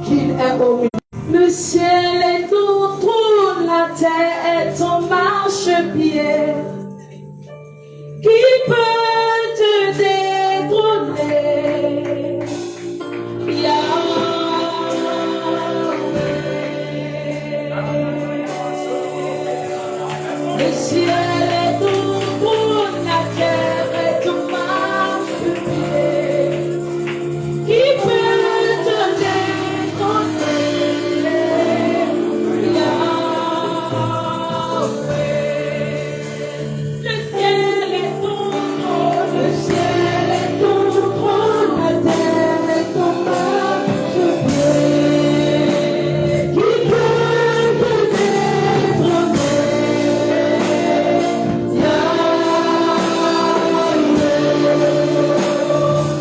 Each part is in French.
qu'il est au milieu. Le ciel est ton trône, la terre est ton marchepied. Qui peut te détrôner? Yahweh. Le ciel est ton trône, la terre est ton marchepied. Qui peut te détrôner? Yahweh. Le ciel est ton trône, le ciel est ton trône, la terre est ton marchepied. Qui peut te détrôner? Yahweh.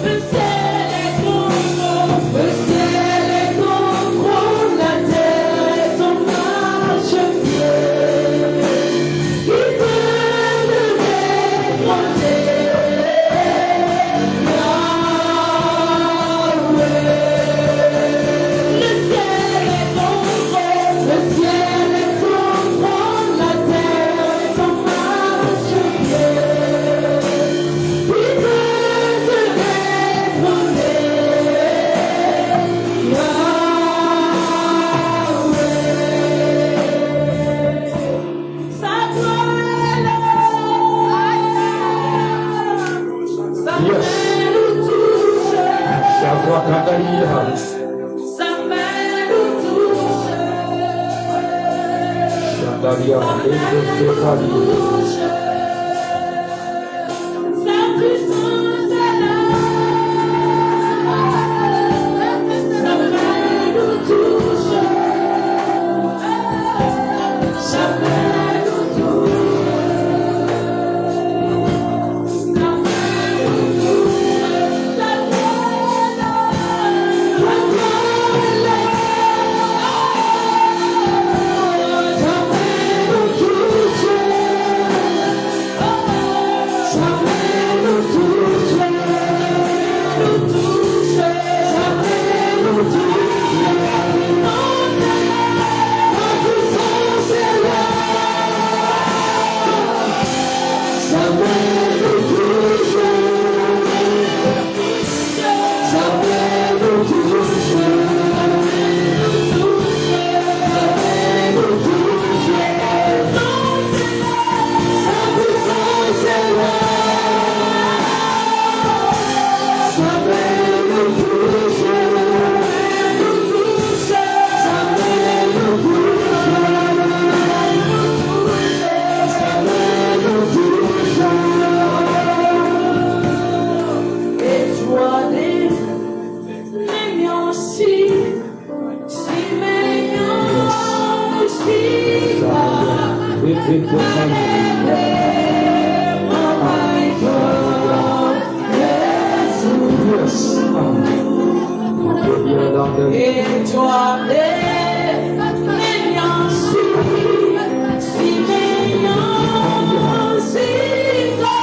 Le ciel est ton trône, le ciel est ton trône, la terre est ton marchepied. Qui peut te détrôner? Yahweh. Le ciel est ton trône, le ciel est ton trône, la terre est ton marchepied. Qui peut te détrôner? Yahweh. Sa gloire, sa main nous touche, sa main nous touche, sa puissance est là, sa main nous touche, sa main nous touche, sa main nous touche, sa Et toi, mignon, si mignon, si fort, oh my God, mignon, si mignon, si fort.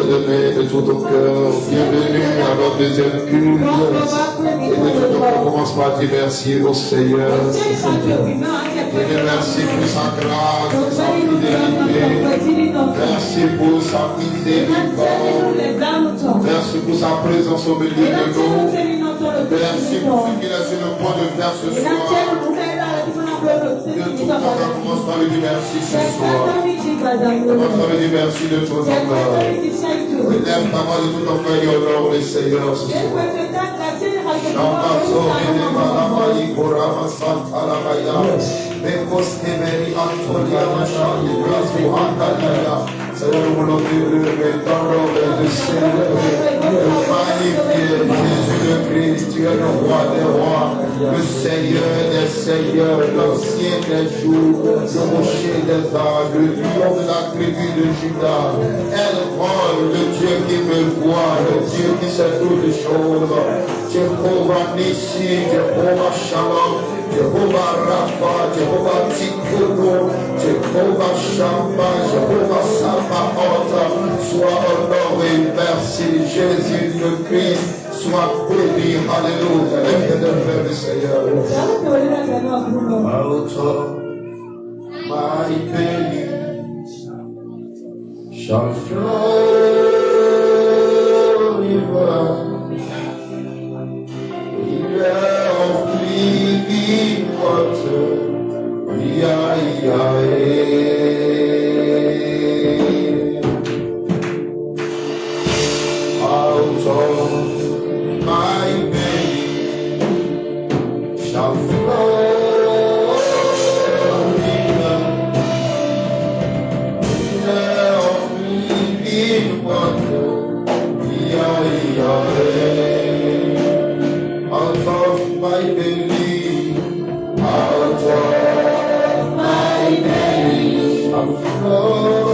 bien-aimé, de tout ton cœur, bienvenue à notre deuxième culte. Et de tout ton cœur, commence par dire merci au Seigneur. Et merci pour sa grâce, pour sa fidélité. Merci pour sa miséricorde. Merci pour sa présence au milieu de nous. Merci pour ce qu'il a sur le point de faire ce soir. De tout ton cœur, commence par lui dire merci ce soir. Commence par lui dire merci de tout ton cœur. Lève ta main de tout ton cœur et honore le Seigneur ce soir. Seigneur, nous voulons le temps de célébrer, de magnifier Jésus le Christ, tu es le roi des rois, le Seigneur des seigneurs, l'ancien des jours, le rocher des âges, le lion de la tribu de Judas, El Roi, le Dieu qui me voit, le Dieu qui sait toutes les choses, Jehovah Nissi, Jehovah Shalom, Jehovah Rapha, Jehovah Tikkun, Jehovah Shammah, Jehovah Sabaoth, sois honoré, merci Jésus le Christ, sois béni, alléluia, le Dieu de frère du Seigneur. Out of my belly shall flow river of living water. Out of my belly shall flow river of living water. Out of my belly, out of my belly shall flow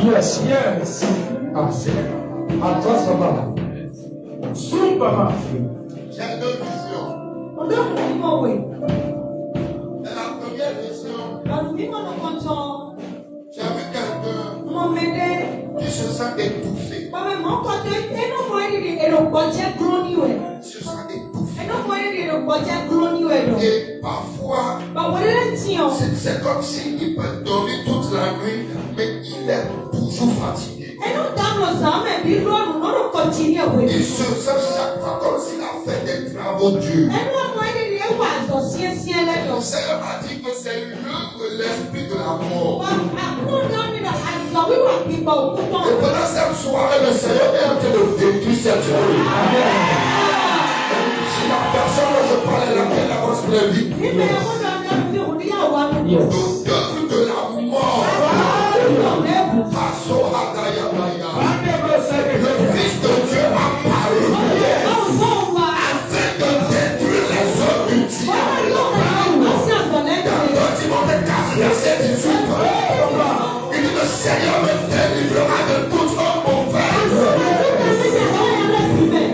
Yes, yes. Ah, c'est. À toi, ça va. Soupe, maman. J'ai deux visions. On doit vivre, oui. Et la première vision, Dans le vivre, nous comptons. j'ai vu quelqu'un Mon médé. qui se sent étouffé. Maman, mon côté, et non, moi, il est le côté groni, oui. Il se sent étouffé. Et non, moi, il est le côté groni, oui. Et parfois, Bah, voilà, tiens. c'est comme s'il peut dormir toute la nuit, mais il est toujours fatigué. Et nous, dans nos âmes, et puis, nous, nous continuons, oui. Il se sent chaque fois comme s'il a fait des travaux durs. Et nous, moi, il est le oiseau, si, là, Le Seigneur m'a dit que c'est l'esprit de la mort. Et pendant cette soirée, le Seigneur est en train de détruire cette nuit. Si la personne dont je parlais laquelle avance très vite, l'odeur de la mort. Le Fils de Dieu a parlé afin de détruire les hommes utiles. Dans Timothée 4, verset 18, il dit le Seigneur me délivrera de toute homme mauvaise.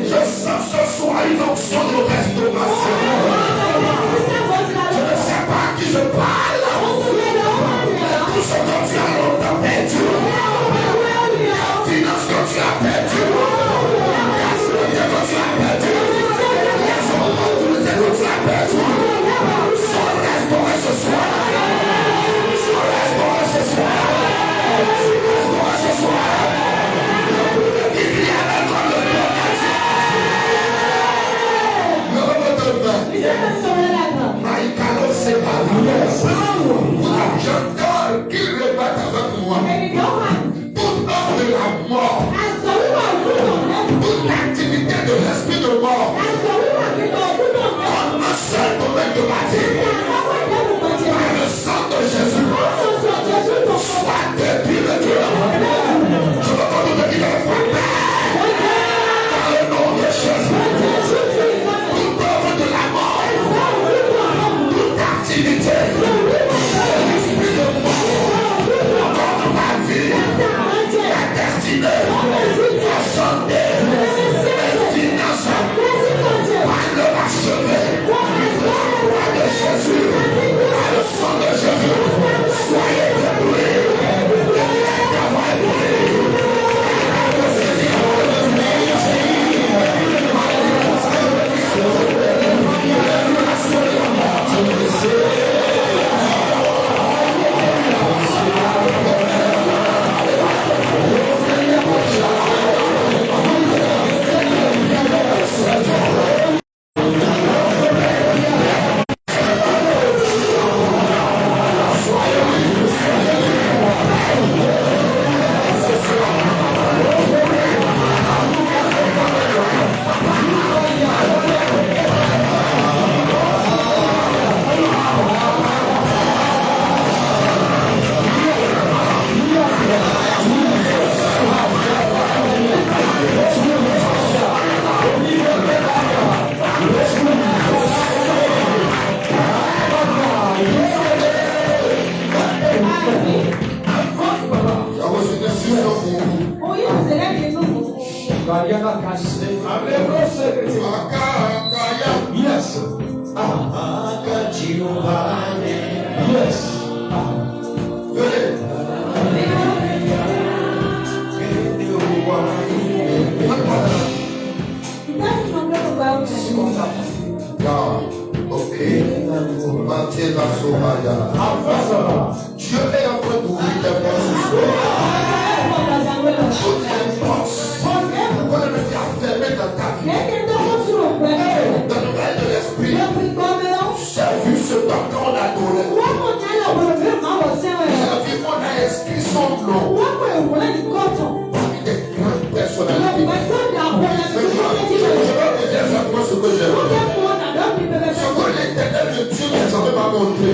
Je sens ce soir une onction de restauration. Je ne sais pas à qui je parle. Tout ce que tu as longtemps perdu, la finance que tu as perdu, la santé que tu as perdu, les opportunités que tu as perdu, sont restaurées ce soir. Sont restaurées ce soir. Restaurées ce soir. Il y a un comme le j'entends qu'il répète avec moi. Tout homme de la mort, toute activité de l'esprit de mort, comme un seul domaine de ma vie, par le sang de Jésus, soit dépilé. Je veux qu'on nous dise la foi. Dans le nom de Jésus, toute œuvre de la mort, toute activité, l'esprit de mort, contre ma vie. Yes. Yes. Ok. Mantez la sauvage. Dieu est en train d'ouvrir tes portes ce soir. Toutes les portes qu'on avait fermées dans ta vie, dans le règne de l'esprit, j'ai vu ce temps qu'on a donné. J'ai vu qu'on a inscrit son nom parmi des grandes personnalités. Mais je vais vous dire exactement ce que j'ai vu. Ce que l'Éternel de Dieu m'a montré.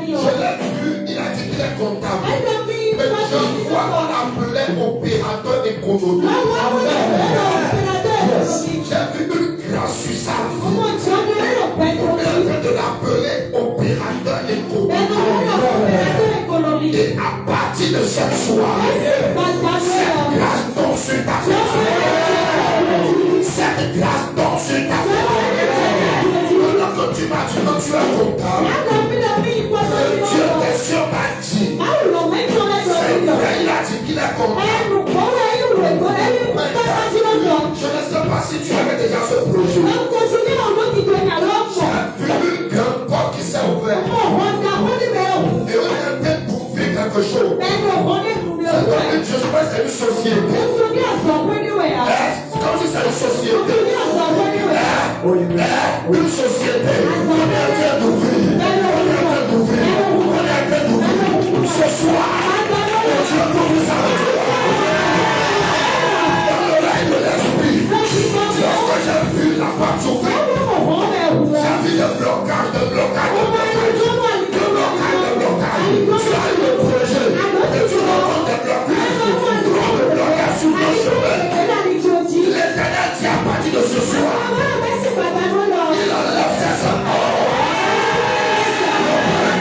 Je l'ai vu, il a dit qu'il est comptable. Mais je vois qu'on appelait opérateur économique. J'ai vu une grâce sur sa vie. On est en train de l'appeler opérateur économique. Et à partir de cette soirée, cette grâce tombe sur ta vie. Cette grâce tombe sur ta vie. Quand tu m'as dit que tu es comptable, Dieu t'est sûr m'a dit. C'est vrai, il a dit qu'il est comptable. Je ne sais pas si tu avais déjà ce projet. J'ai vu une grande porte qui s'est ouverte. Et on est en train d'ouvrir quelque chose. Je sais pas si c'est une société. Comme si c'est une société. Une société. On est en train d'ouvrir. Ce soir, tu vas trouver ça. Dans le règne de l'esprit, lorsque j'ai vu la porte s'ouvrir, j'ai vu le blocage. Tu as eu le projet et tu rencontres des blocages. Trop de blocages sur ton chemin. L'Éternel dit à partir de ce soir, il enlève ses enfants.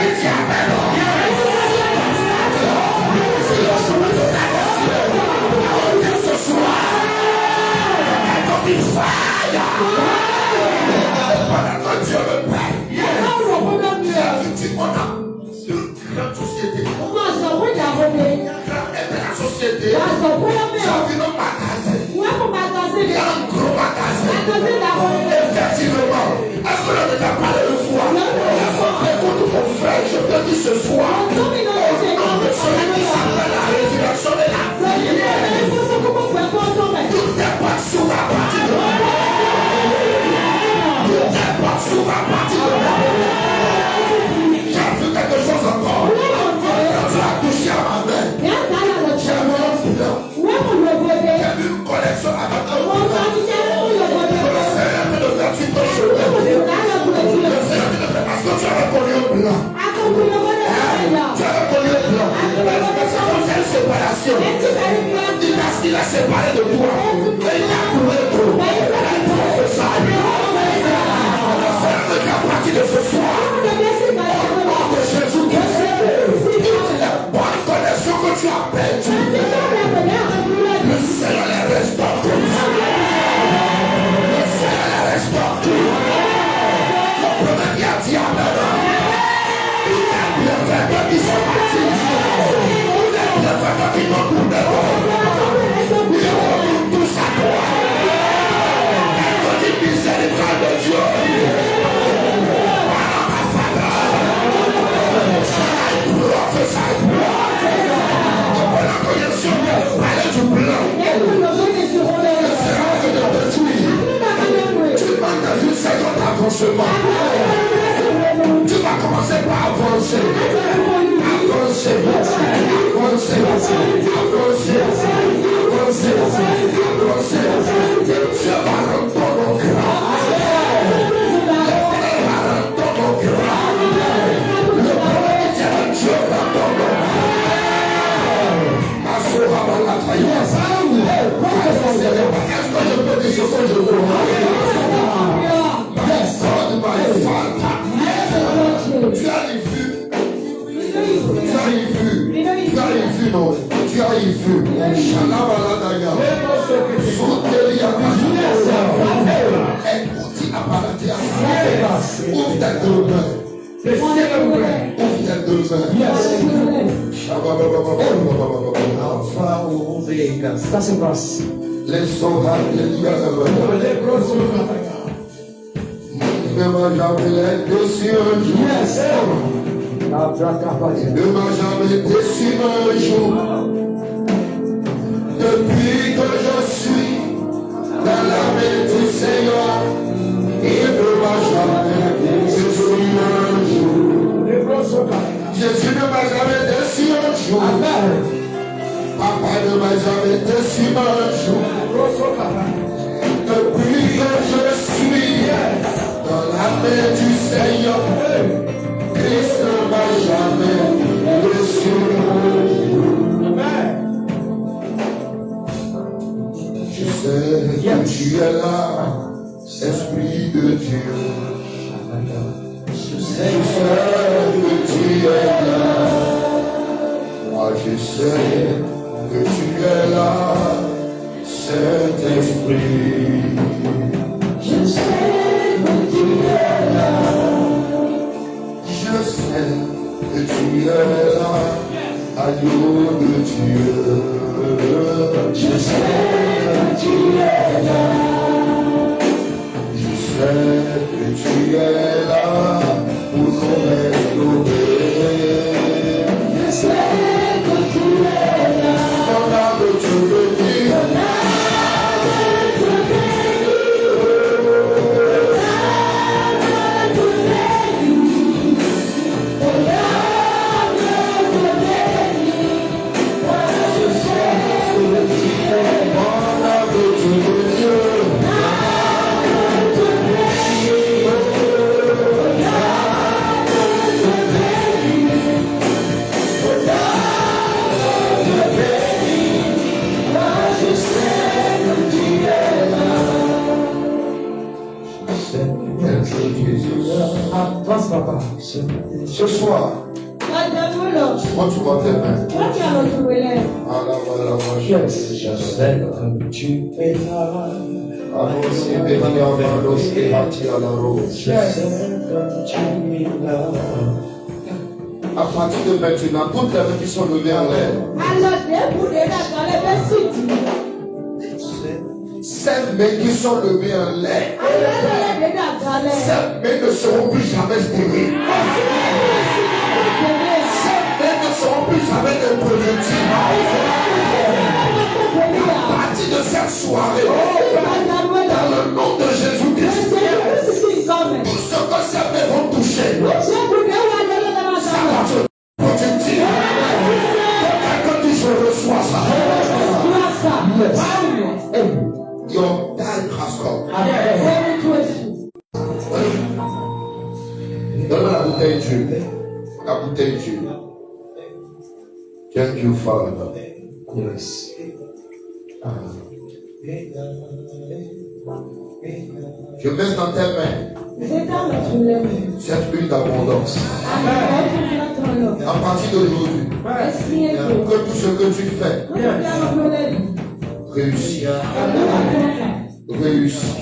Il dit amen. C'est le chemin de la nation. Ce soir, comme il faille. Pendant que Dieu me paye, on a une grande société. Une grande société. J'ai vu nos magasins. Il y a un gros magasin. Effectivement, est-ce qu'on a déjà parlé une fois? Écoute mon frère, je te dis ce soir, au nom de celui qui s'appelle la résurrection et la vie, toutes tes portes s'ouvrent à partir de maintenant. Toutes tes portes s'ouvrent à partir de maintenant. J'ai vu quelque chose encore. Quand tu as touché à ma main, j'ai vu un bilan. J'ai vu une connexion avec un bilan. Le Seigneur te le fait sur ton chemin. Le Seigneur te le fait parce que tu as reconnu un bilan. Tu as reconnu un bilan. C'est comme une séparation. Parce qu'il a séparé de toi. Et il a coulé de toi. Il a prophétisé. Le Seigneur te dit à partir de ce soir. De Jésus-Christ, la bonne connexion que tu as perdue, le Seigneur les restaure. Le Seigneur les restaure. Le premier qui a dit amen. Il est bien fait qui sont partis. Il est bien fait qui n'ont plus de bon. Il retourne tous à toi. Et que dit miséricorde de Dieu. Tu vas commencer par avancer. Dieu va rendre ton grâce. Est-ce que je peux dire ce que je veux? Tu as les vues. Tu as les vues. Tu as les vues, non? Tu as les vues. Shalabaladaya. Il y a 2 heures. Alpha Omega. Ça se passe. Les oreilles, ne m'a jamais déçu un jour. Yes. Ne m'a jamais déçu un jour. Depuis que je suis dans la main du Seigneur, il ne m'a jamais déçu un jour. Jésus ne m'a jamais déçu un jour. Papa ne m'a jamais déçu un jour. Depuis que je suis dans la main du Seigneur, Christ ne m'a jamais déçu un jour. Je sais que tu es là, Esprit de Dieu. Je sais que tu es là. Moi je sais que tu es là, Saint-Esprit. Je sais que tu es là. Je sais que tu es là, agneau de Dieu. Je sais que tu es là. Je sais que tu es là pour nous restaurer. Je sais que tu es là. Ton âme tu veux dire. Avance, papa. Ce soir, quand tu vois tes mains, Yes. Je sais que tu es là. Je sais que tu es là. à partir de maintenant, toutes les mains qui sont levées en l'air, ces mains qui sont levées en l'air, ces mains ne seront plus jamais stériles. Ces mains ne seront plus jamais improductives. À partir de cette soirée, dans le nom de Jésus-Christ, tout ce que ces mains vont toucher, ça va se productif. Quelqu'un dit je reçois ça. Your time has come. Donne-moi la bouteille d'huile. La bouteille d'huile. Thank you, Father. Yes. Je mets dans tes mains cette huile d'abondance. À partir d'aujourd'hui, que tout ce que tu fais réussit. Réussit.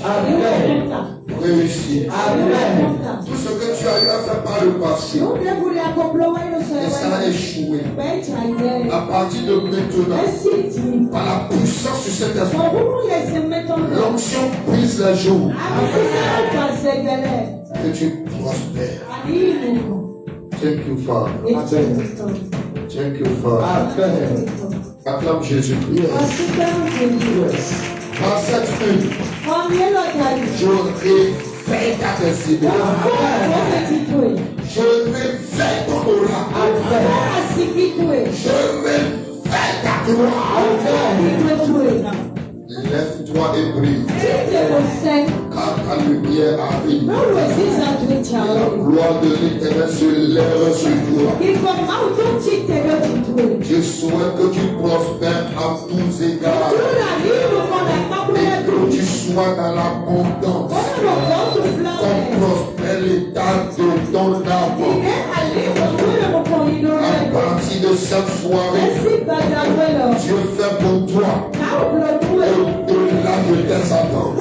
Réussit. Tout ce que tu as eu à faire par le passé, et ça a échoué. À partir de maintenant, par la puissance de cet esprit, l'onction brise les jours. Que tu prospères. Thank you, Father. Thank you, Father. Acclame Jésus-Christ. Par cette huile, je réveille ta destinée. Je réveille ton aura. Je réveille ta gloire. Lève-toi et brille, car ta lumière arrive. La gloire de l'Éternel se lève sur toi. Je souhaite que tu prospères à tous égards et que tu sois dans l'abondance, comme prospère l'état de ton âme. À partir de cette soirée, Dieu fait pour toi au-delà de tes attentes.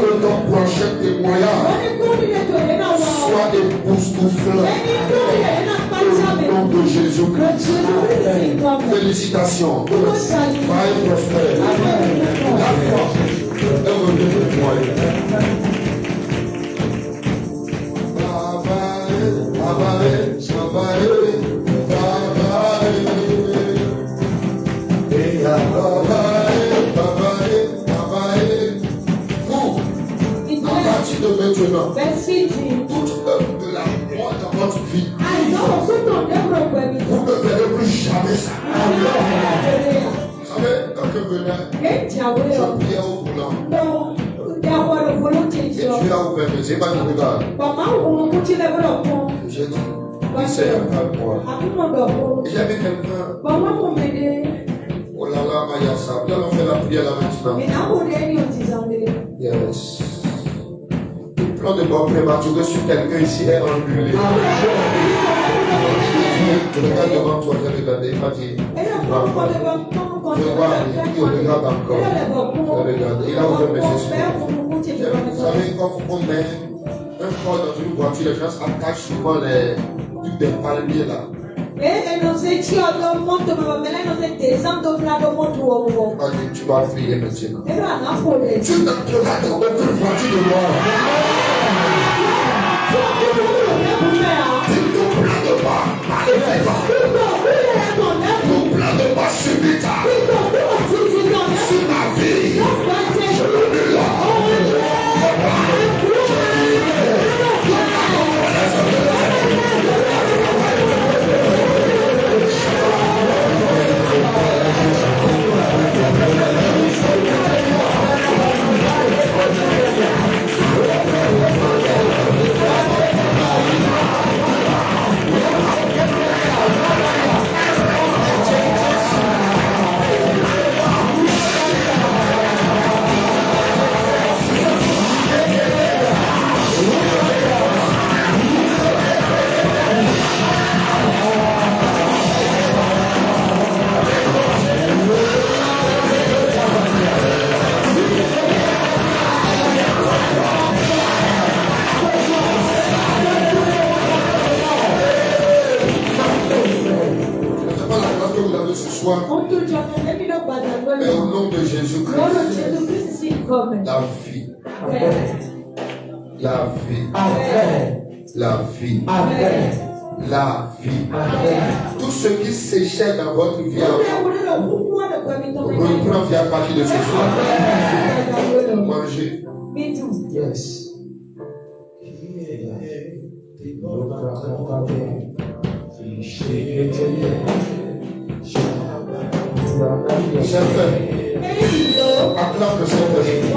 Que ton prochain témoignage soit époustouflant. Au nom de Jésus-Christ. Félicitations. Soyez prospères. La foi est revenue de moi. De maintenant, toute œuvre de la mort dans votre vie, vous ne verrez plus jamais ça. Vous savez, quand je venais, je priais au volant. Et Dieu a ouvert mes yeux, pas de regard. J'ai dit, Seigneur, calme-moi. Et j'avais quelqu'un, oh là là, Mayassa, nous allons faire la prière là maintenant. Yes. Le plan de mort prématuré sur quelqu'un ici est annulé. Regarde devant toi, je vais regarder, il m'a dit, je vois, il regarde encore. Je regarde, il a ouvert mes esprits. Vous savez, quand on met un corps dans une voiture, les gens attachent souvent les trucs des palmiers là. Tu vas prier maintenant. Tu n'entreras dans aucune voiture de moi. Tu ne plains pas, tu ne plains pas subita. Sur ma vie, je le dis là. Et au nom de Jésus-Christ, la vie, la vie, la vie, la vie, tout ce qui séchait dans votre vie, reprend vie à partir de ce soir. Mangez. Yes. Acclame le Saint-Esprit.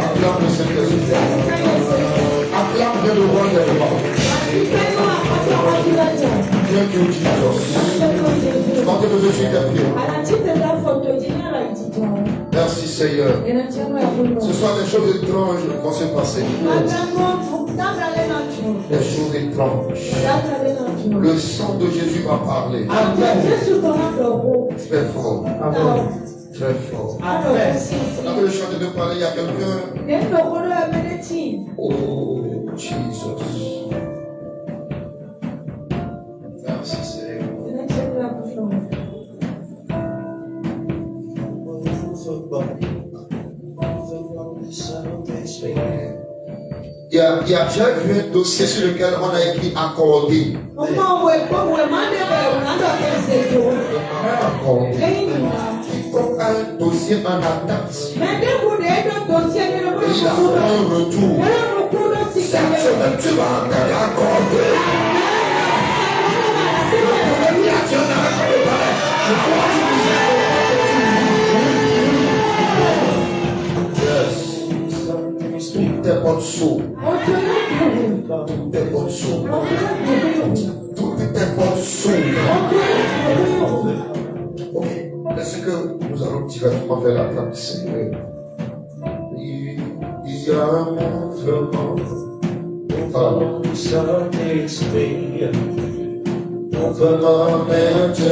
Acclame le Saint-Esprit. Acclame bien le roi des rois. Thank you, Jesus. Portez vos yeux sur tes pieds. Merci Seigneur. Ce soir, des choses étranges vont se passer. Des choses étranges. Le sang de Jésus va parler. Très fort. Très fort. On avait le chant de parler, il y a quelqu'un. Oh, Jesus. Merci Seigneur. Il y a déjà vu un dossier sur lequel on a écrit accordé. Accordé. Quiconque a un dossier en attente, il a un retour. Cette semaine, tu vas encore accorder. Toutes tes bonnes sauts. Toutes tes bonnes sauts. Toutes tes bonnes sauts. Ok. Est-ce que nous allons directement vers la table du Seigneur? Il y a un mouvement. Mouvement maintenant.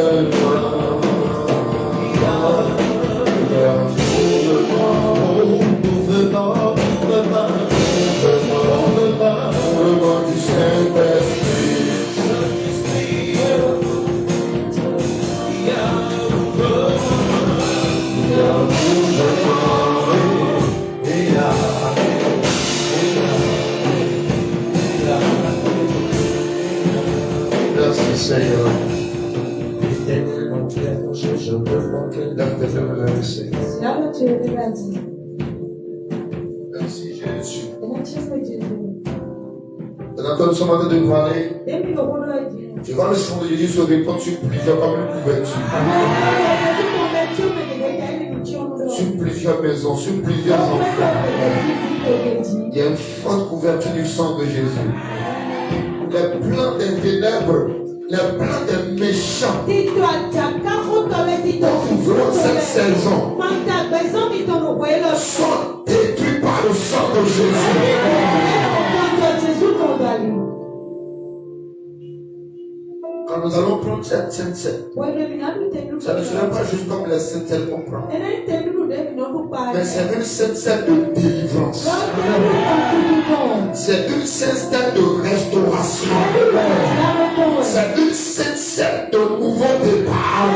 Seigneur. Lève tes deux mains, Seigneur. Merci Jésus. Maintenant, nous sommes en train de parler. Tu vois le sang de Jésus se répand sur plusieurs comme une couverture. Sur plusieurs maisons, sur plusieurs enfants. Il y a une forte couverture du sang de Jésus. Les plans des ténèbres, les plans des méchants ouvrant cette saison sont détruits par le sang de Jésus. Quand nous allons prendre cette sainte scène, ça ne sera pas juste comme les saintes scènes qu'on prend, mais c'est une sainte scène de délivrance. C'est une sainte scène de restauration. C'est une sainte scène de nouveau départ.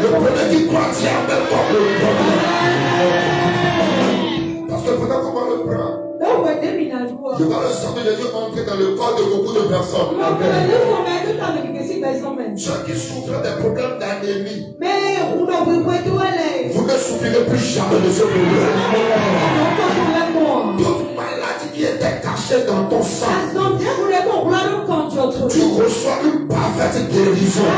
Le premier qui croit tient même comme le premier. Parce que pendant qu'on va le prendre, je vois le sang de Jésus entrer dans le corps de beaucoup de personnes. Ceux qui souffrent des problèmes d'anémie, vous ne souffrirez plus jamais de ce problème. Toute maladie qui était cachée dans ton sang, tu reçois une parfaite guérison.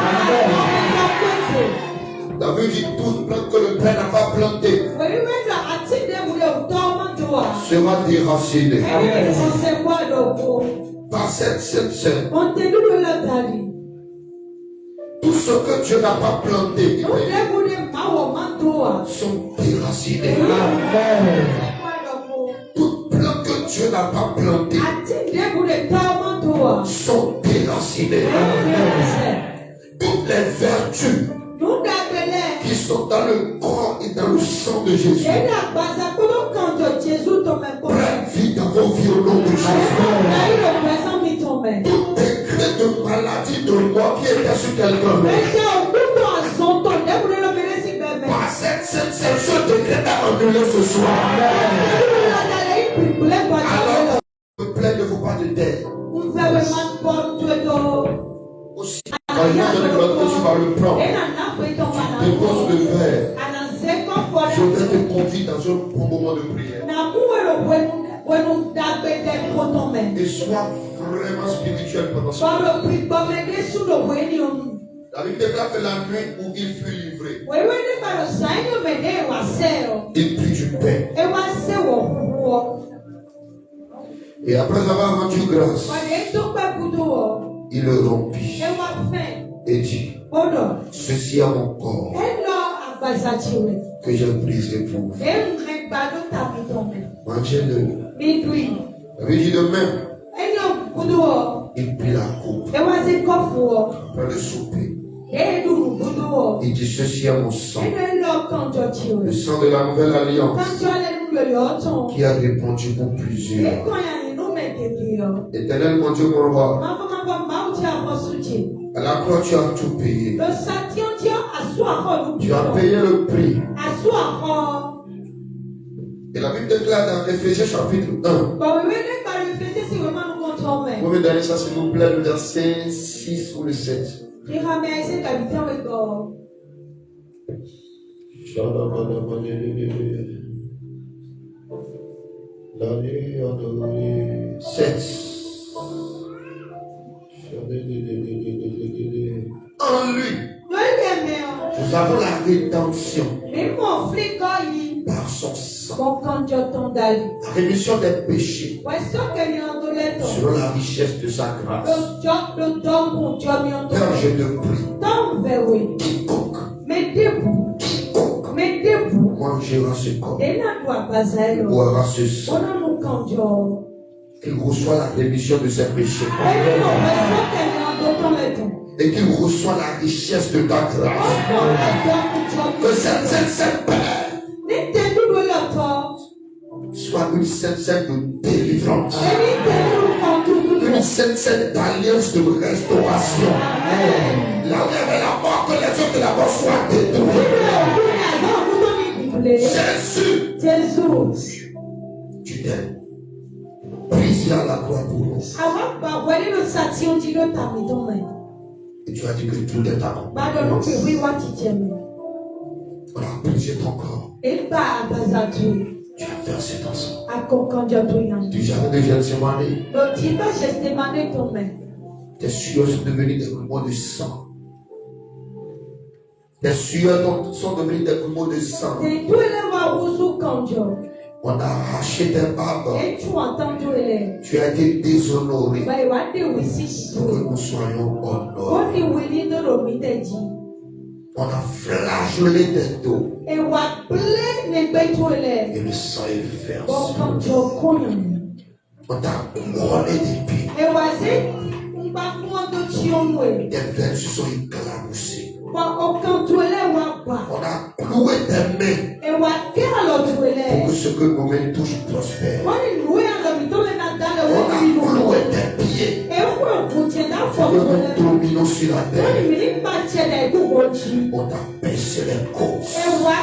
David dit toute plante que le Père n'a pas plantée sera déracinée. Par cette sainte scène, tout ce que Dieu n'a pas planté sont déracinés. Toute plante que Dieu n'a pas plantée sont déracinées. Toutes les vertus qui sont dans le corps et dans le sang de Jésus prennent vie dans vos vies au nom de Jésus. Tout décret de maladie, de mort qui était sur quelqu'un, par cette sainte scène, ce décret est annulé ce soir. Alors, ne plaignez-vous pas de dette. Aussi, quand il y a de l'autre que tu vas le prendre, dépose le verre. Je vais te conduire dans un bon moment de prière. Et sois vraiment spirituel pendant ce temps. La Bible déclare que la nuit où il fut livré, il prit du pain. Et après avoir rendu grâce, il le rompit et dit, ceci est mon corps que j'ai brisé pour vous. Mangez-le. La Bible dit de même, il prit la coupe après le souper. Il dit, ceci est mon sang, le sang de la nouvelle alliance qui a répandu pour plusieurs. Éternel mon Dieu, mon roi, à la croix tu as tout payé. Tu as payé le prix. Et la Bible déclare dans Éphésiens chapitre 1. Vous pouvez donner ça s'il vous plaît, le verset 6 ou le 7. 7. En lui, nous avons la rédemption par son sang, la rémission des péchés selon la richesse de sa grâce. Père, je te prie, quiconque mangera ce corps, boira ce sang, qu'il reçoit la rémission de ses péchés et qu'il reçoit la richesse de ta grâce. Que cette Père soit une sainte scène de délivrance, une sainte scène d'alliance de restauration. Là où il y avait la mort, que les hommes de la mort soient détruits. Jésus, tu t'aimes. Brisé à la croix pour nous. tu as dit que tout est à bado nupiwi watiteme On a brisé ton corps. eba abazatu Tu as versé ton sang. akokanjo tuyan Du jardin de Gethsemane, lotiba gestemane tome tes sueurs sont devenues des grumeaux de sang. Tes sueurs sont devenues des grumeaux de sang. tetuele wa wusu kanjo On a arraché tes barbes. etu entendu ele Tu as été déshonoré bai wade wisi pour que nous soyons honorés. oni wili no romiteji On a flagellé tes dos ewa ple ne betuele et le sang est versé. bokanjo koyan On t'a couronné d'épines. ewa ze mbafuondo chiomwe Tes veines se sont éclaboussées. wa okantuele wa ba On a cloué tes mains ewa kero pour que tuele ce que nos mains touchent prospère. oni nuwe ando mitole na dale On a wili cloué tes pieds ewa kutienda pour que nous fotuele dominions sur la oni terre. mili machede kugochi On t'a baissé les côtes. ewa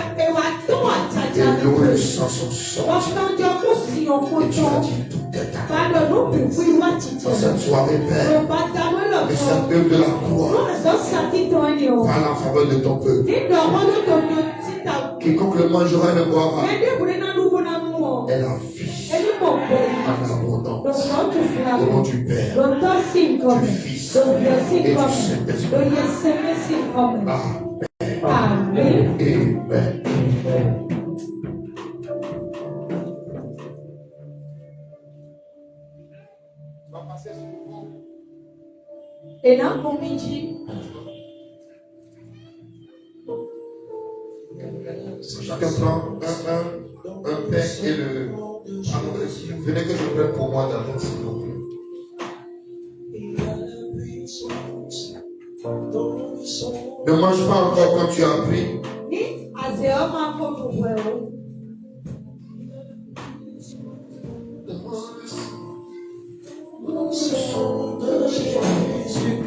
to Et ataja l'eau et le sang sont sortis. okanjo kusi Et tu as okoto dit tout est à bado nupiwi Dans watiteme cette soirée, Père, obatawelo que to cette œuvre de la croix azosatitoanio parle en faveur de ton peuple. Quiconque le mangera et le boira est la vie en abondance. Au nom du Père, du Fils et du Saint-Esprit. Amen. Amen. Chacun prend un pain et le. Venez que je prenne pour moi d'abord, s'il vous plaît. Ne mange pas encore quand tu as pris.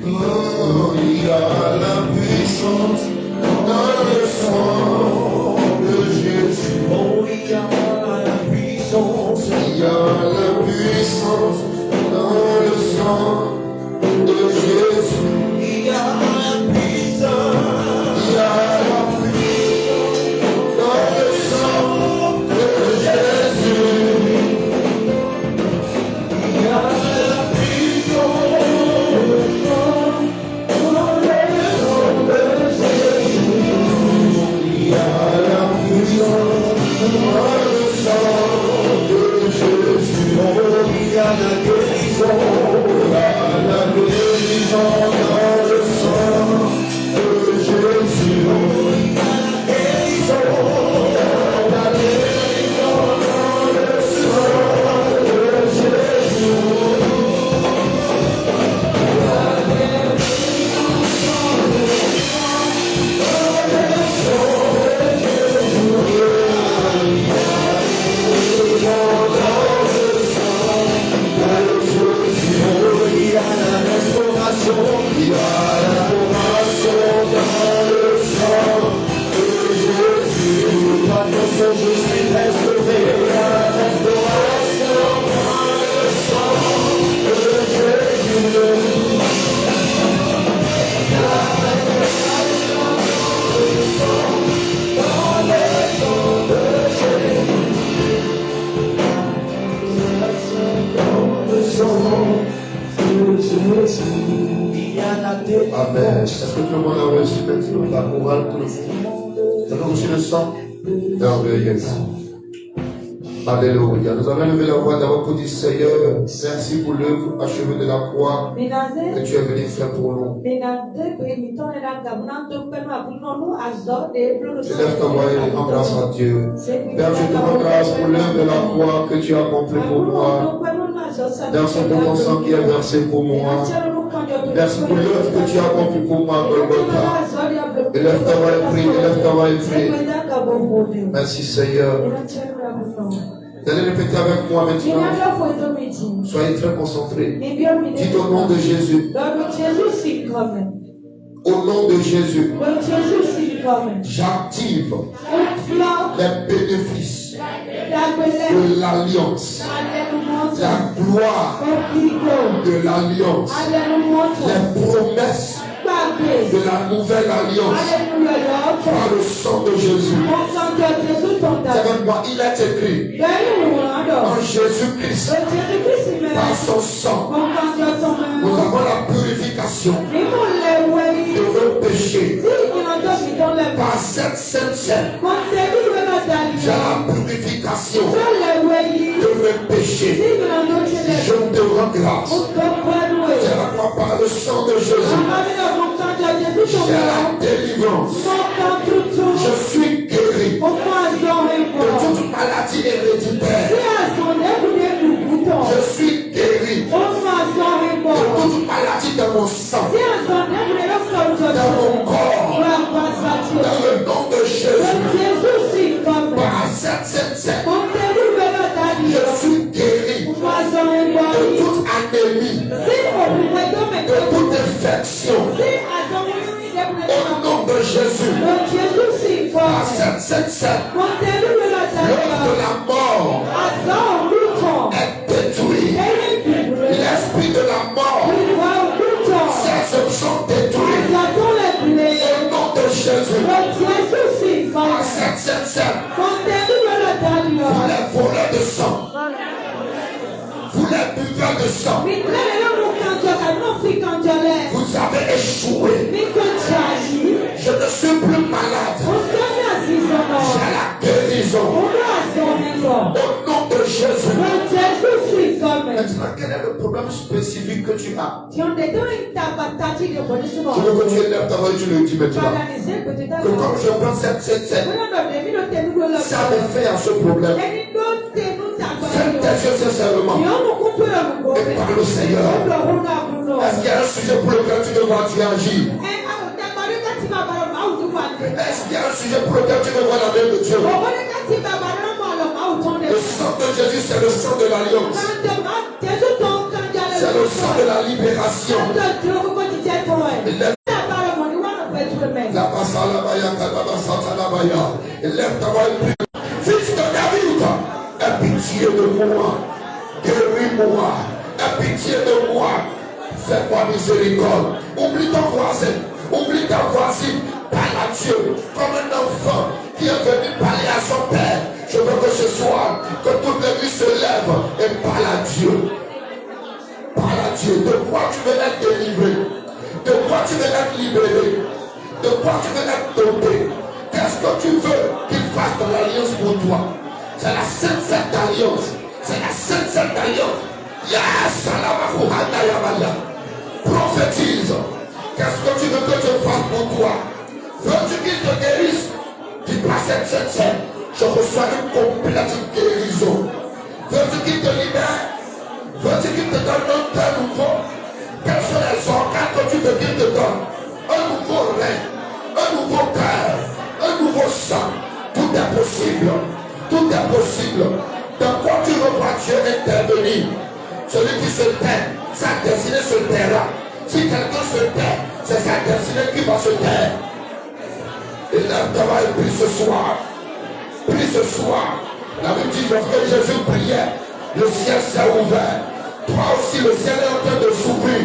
Oh, il y a la puissance dans le sang de Jésus. Oh, il y a la puissance. Il y a la puissance dans le sang de Jésus. Il y a la puissance. Il y a la puissance dans le sang de Jésus. Il y a la puissance. Il y a la puissance dans le sang de Jésus. Oh, il y a la guérison. Il y a la guérison dans le sang de Jésus. Il y a la guérison. La guérison dans le sang de Jésus. Il y a la restauration. Il y a la restauration dans le sang de Jésus. Attention, je suis restauré. Il y a la restauration. Dans le sang de Jésus. Il y a la délivrance. Amen. Est-ce que tout le monde a reçu maintenant la chorale, tout le monde? Vous avez reçu le sang? Merveilleux. Alléluia. Nous allons lever la voix d'abord pour dire Seigneur, merci pour l'œuvre achevée de la croix que tu es venu faire pour nous. Je lève ta voix et rends grâce à Dieu. Père, je te rends grâce pour l'œuvre de la croix que tu as accomplie pour moi. Merci pour ton sang qui est versé pour moi. Merci pour l'œuvre que tu as accomplie pour moi, Golgotha. Élève ta voix et prie, élève ta voix et prie. Merci Seigneur. Vous allez répéter avec moi maintenant. Soyez très concentrés. Dites au nom de Jésus. Au nom de Jésus, j'active les bénéfices de l'alliance, la gloire de l'alliance, les promesses de la nouvelle alliance par le sang de Jésus. Il est écrit en Jésus-Christ, par son sang, nous avons la purification de nos péchés. Par cette sainte scène, j'ai la purification de mes péchés. Je te rends grâce. J'ai la foi par le sang de Jésus. J'ai la délivrance. Je suis guéri de toute maladie héréditaire. Je suis guéri de toute maladie dans mon sang, dans mon corps, dans le nom de Jésus. Par cette scène, je suis guéri de toute anémie, de toute infection. Au nom de Jésus, par cette scène, l'œuvre de la mort est détruit. L'esprit de la mort, ses œuvres sont détruites. Au nom de Jésus, par cette scène, vous les voleurs de sang, vous les buveurs de sang, vous avez échoué. Je ne suis plus malade. J'ai la guérison. Au nom de Jésus. Maintenant, quel est le problème spécifique que tu as? Je veux que tu élèves ta voix et tu le dis maintenant. Que comme je prends cette scène, ça me fait à ce problème. Ferme tes yeux sincèrement et parle au Seigneur. Est-ce qu'il y a un sujet pour lequel tu devras agir? Est-ce qu'il y a un sujet pour lequel tu veux voir la main de Dieu? Le sang de Jésus, c'est le sang de l'alliance. C'est le sang de la libération. Lève ta voix et prie. Fils de David, aie pitié de moi. Guéris-moi. Aie pitié de moi. Fais-moi miséricorde. Oublie ton voisin. Oublie ta voisine. Parle à Dieu comme un enfant qui est venu parler à son père. Je veux que ce soir, que toute l'église se lève et parle à Dieu. Parle à Dieu. De quoi tu veux être délivré? De quoi tu veux être libéré? De quoi tu veux être doté? Qu'est-ce que tu veux qu'il fasse dans l'alliance pour toi? C'est la sainte alliance. C'est la sainte alliance. Yes, prophétise. Qu'est-ce que tu veux que je fasse pour toi? Veux-tu qu'il te guérisse? Dis pas cette scène. Je reçois une complète guérison. Veux-tu qu'il te libère? Veux-tu qu'il te donne un cœur nouveau? Quels sont les organes que tu veux qu'il te donne? Un nouveau rein, un nouveau cœur, un nouveau sang. Tout est possible. Tout est possible. Dans quoi tu revois Dieu intervenir? Celui qui se tait, sa destinée se taira. Si quelqu'un se tait, c'est sa destinée qui va se taire. Et là, travail prie ce soir. Prie ce soir. La Bible dit lorsque Jésus priait, le ciel s'est ouvert. Toi aussi, le ciel est en train de s'ouvrir.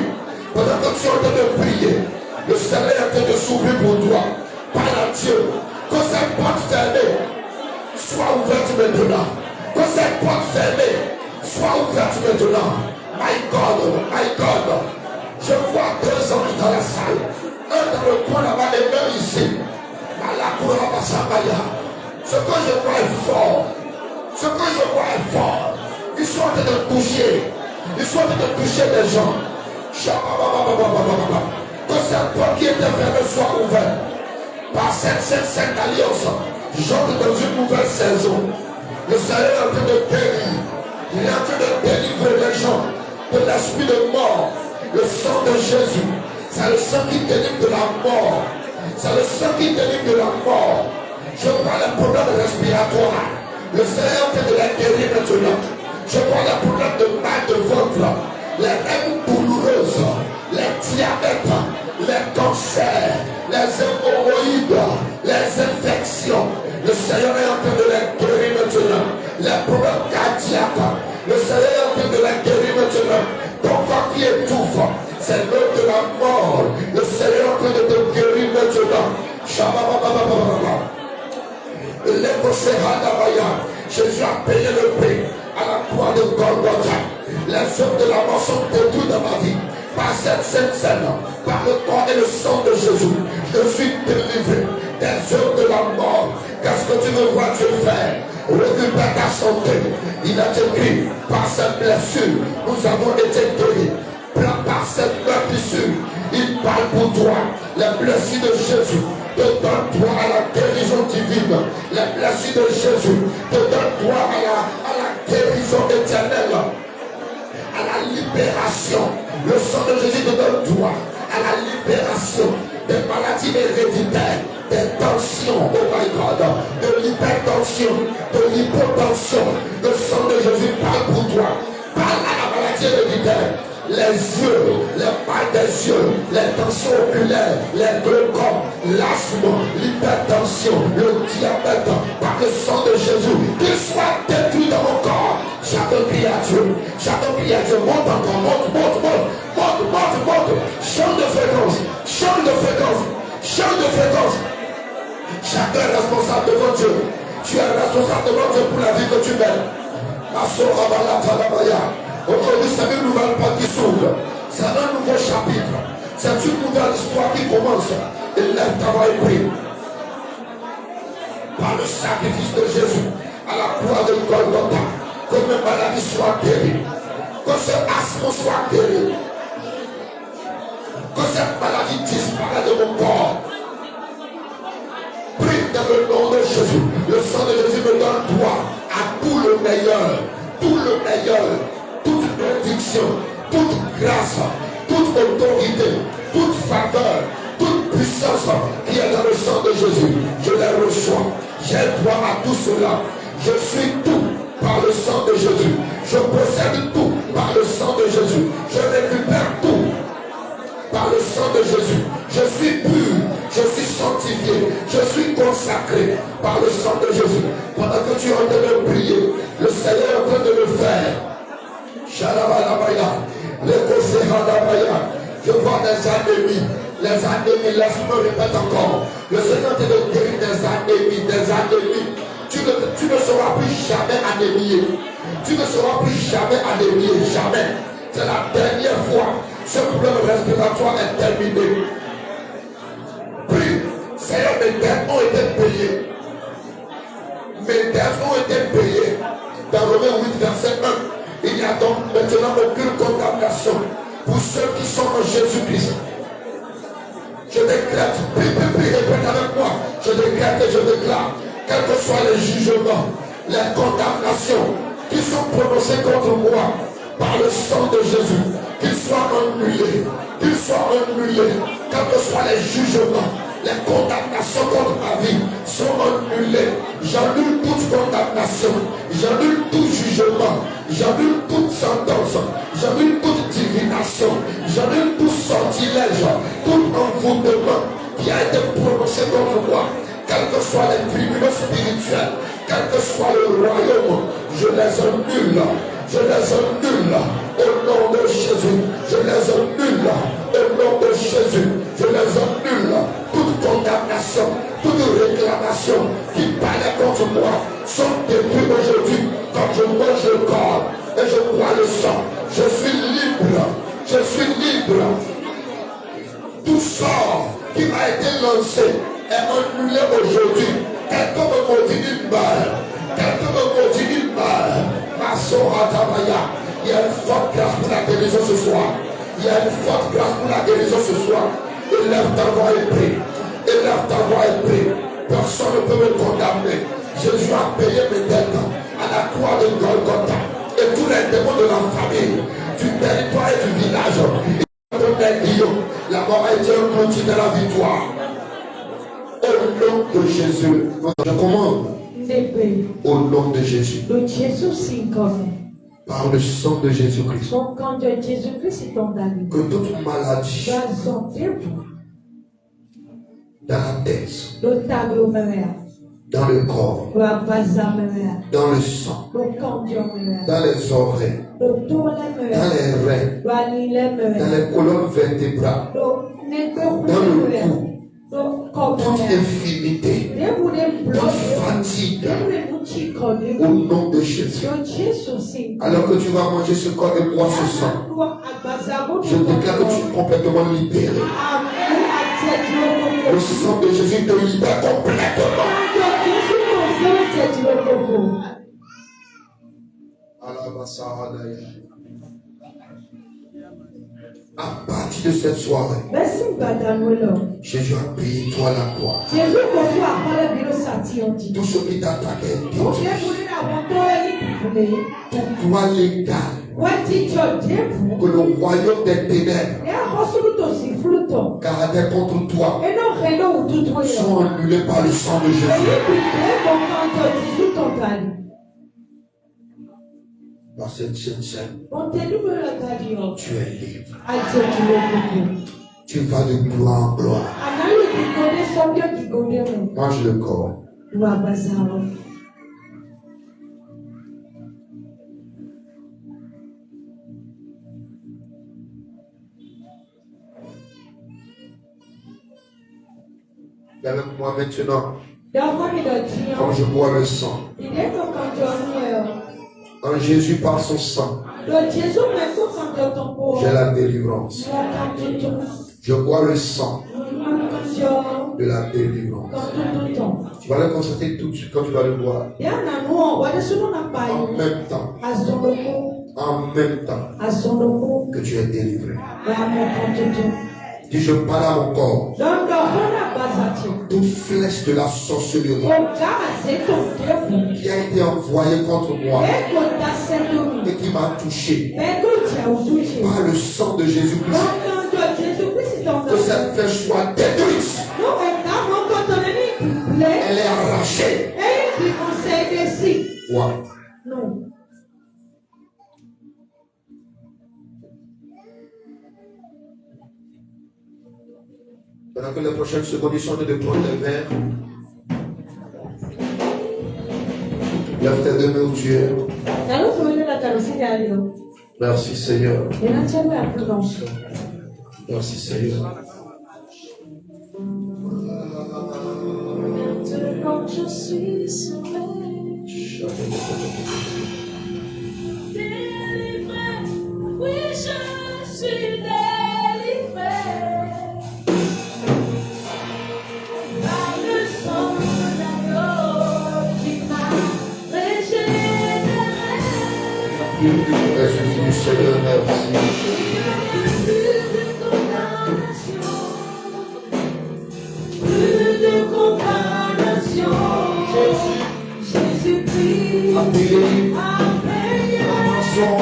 Pendant que tu es en train de prier, le ciel est en train de s'ouvrir pour toi. Parle à Dieu. Que cette porte fermée soit ouverte maintenant. Que cette porte fermée soit ouverte maintenant. My God, my God. Je vois 2 hommes dans la salle. Un dans le coin là-bas et même ici. Ce que je vois est fort. Ce que je vois est fort. Ils sont en train de toucher. Ils sont en train de toucher les gens. Que cette porte qui était fermée soit ouverte. Par cette sainte alliance, j'entre dans une nouvelle saison. Le Seigneur est en train de guérir. Il est en train de délivrer les gens de l'esprit de mort. Le sang de Jésus, c'est le sang qui délivre de la mort. C'est le sang qui délivre de la mort. Je vois les problèmes respiratoires. Le Seigneur est en train de les guérir maintenant. Je vois les problèmes de mal de ventre, les règles douloureuses, les diabètes, les cancers, les hémorroïdes, les infections. Le Seigneur est en train de les guérir maintenant. Les problèmes cardiaques, le Seigneur est en train de les guérir maintenant. Ton corps qui étouffe, c'est l'heure de la mort. Le Seigneur est en train de Jésus a payé le prix à la croix de Golgotha. Les œuvres de la mort sont détruites dans ma vie. Par cette sainte scène, par le corps et le sang de Jésus, je suis délivré des œuvres de la mort. Qu'est-ce que tu veux voir Dieu faire? Récupère ta santé. Il a écrit, par cette blessure, nous avons été guéris. Par cette blessure, il parle pour toi. Les blessures de Jésus te donnent droit à la guérison divine. Les blessures de Jésus te donnent droit à la guérison éternelle, à la libération. Le sang de Jésus te donne droit à la libération des maladies héréditaires, des tensions, oh my God, de l'hypertension, de l'hypotension. Le sang de Jésus parle pour toi. Parle à la maladie héréditaire. Les yeux, les mal des yeux, les tensions oculaires, les glaucomes, l'asthme, l'hypertension, le diabète, par le sang de Jésus, qu'il soit détruit dans mon corps. Chacun crie à Dieu, monte encore, monte. Change de fréquence. Chacun est responsable devant Dieu. Tu es responsable devant Dieu pour la vie que tu mènes. Aujourd'hui, c'est une nouvelle porte qui s'ouvre. C'est un nouveau chapitre. C'est une nouvelle histoire qui commence. Et lève ta voix et prie. Par le sacrifice de Jésus à la croix de Golgotha, que mes maladies soient guéries. Que ce asthme soit guéri. Que cette maladie disparaisse de mon corps. Prie dans le nom de Jésus. Le sang de Jésus me donne droit à tout le meilleur. Toute bénédiction, toute grâce, toute autorité, toute faveur, toute puissance qui est dans le sang de Jésus, je les reçois. J'ai droit à tout cela. Je suis tout par le sang de Jésus. Je possède tout par le sang de Jésus. Je récupère tout par le sang de Jésus. Je suis pur, je suis sanctifié, je suis consacré par le sang de Jésus. Pendant que tu es en train de prier, le Seigneur est en train de le faire. Je vois des anémies. Les anémies, laisse-moi répéter encore. Le Seigneur te guérit des anémies. Tu ne seras plus jamais anémié. Jamais. C'est la dernière fois. Ce problème respiratoire est terminé. Prie. Seigneur, mes dettes ont été payées. Dans Romains 8, verset 1. Il n'y a donc maintenant aucune condamnation pour ceux qui sont en Jésus-Christ. Je décrète, prie, répète avec moi. Je décrète et je déclare, quels que soient les jugements, les condamnations qui sont prononcées contre moi par le sang de Jésus, qu'ils soient annulés, quels que soient les jugements, les condamnations contre ma vie sont annulées. J'annule toute condamnation, j'annule tout jugement, j'annule toute sentence, j'annule toute divination, j'annule tout sortilège, tout envoûtement qui a été prononcé contre moi. Quels que soient les tribunaux spirituels, quel que soit le royaume, je les annule. Au nom de Jésus, je les annule. Au nom de Jésus, je les annule. Toute condamnation, toute réclamation qui parlait contre moi sont détruites aujourd'hui. Quand je mange le corps et je bois le sang, je suis libre. Tout sort qui m'a été lancé est annulé aujourd'hui. Quelqu'un me maudit une balle. Il y a une forte grâce pour la guérison ce soir. Élève ta voix et prie. Personne ne peut me condamner. Jésus a payé mes dettes à la croix de Golgotha. Et tous les démons de la famille, du territoire et du village, la mort a été un outil de la victoire. Au nom de Jésus, je commande. Au nom de Jésus. Par le sang de Jésus-Christ. Que toute maladie dans la tête, dans le corps, dans le sang, dans les oreilles, dans les reins, dans les colonnes vertébrales, dans le cou, toute infirmité, toute fatigue, au nom de Jésus. Alors que tu vas manger ce corps et boire ce sang, je déclare que tu es complètement libéré. Le sang de Jésus te libère complètement. À partir de cette soirée, Jésus a payé toi la croix. Tout ce qui t'attaquait, pour toi légal, que le royaume des ténèbres, caractère contre toi, sont annulés par le sang de Jésus. Dans cette scène, tu es libre. Tu vas de gloire en gloire. Mange le corps. Et avec moi maintenant, quand je bois le sang, en Jésus par son sang, j'ai la délivrance. Je bois le sang de la délivrance. Tu vas le constater tout de suite quand tu vas le boire. En même temps. En même temps que tu es délivré. Dis, je parle à mon corps. Toute flèche de la sorcellerie qui a été envoyée contre moi et qui m'a touché par le sang de Jésus-Christ, que cette flèche soit détruite. Elle est arrachée. Ouais. Non. Pendant que les prochaines secondes, ils sont de prendre le verre. Lève tes deux mains où tu es. Merci Seigneur. Merci Seigneur. Maintenant je suis sauvé, délivré, oui je suis délivré. Par le sang de l'agneau qui m'a régénéré. Jésus du Seigneur, merci. Jésus-Christ a payé la rançon.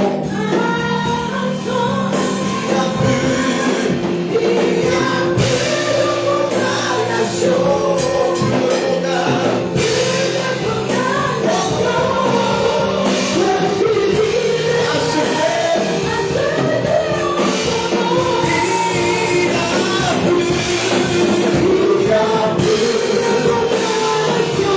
Il n'y a plus de condamnation.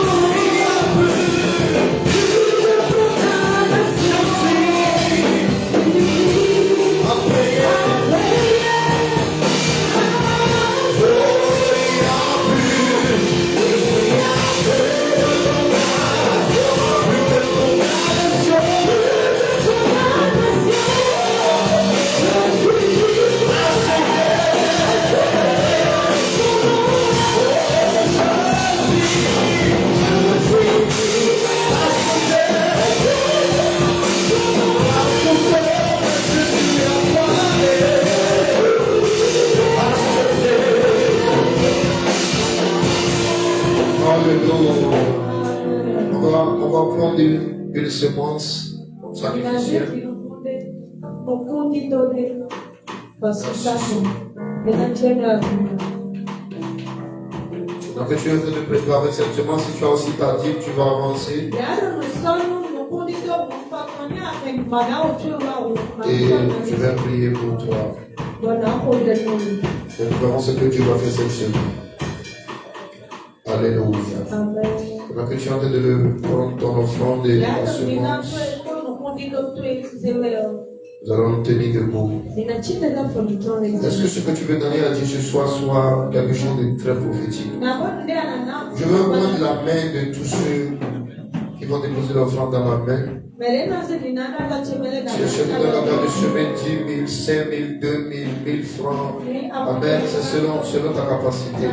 On va prendre une séquence sacrificielle. Donc tu es en train de préparer cette semence, si tu as aussi ta dîme, tu vas avancer. Et je vais prier pour toi. C'est vraiment ce que Dieu va faire cette semaine. Alléluia. Donc tu es en train de prendre ton offrande et la semence. Nous allons nous tenir debout. Est-ce que ce que tu veux donner à Dieu ce soir soit quelque chose de très prophétique? Je veux prendre la main de tous ceux qui vont déposer l'offrande dans ma main. Si je te donne la main de semer 10 000, 5 000, 2 000, 1000 francs, amen, c'est selon ta capacité.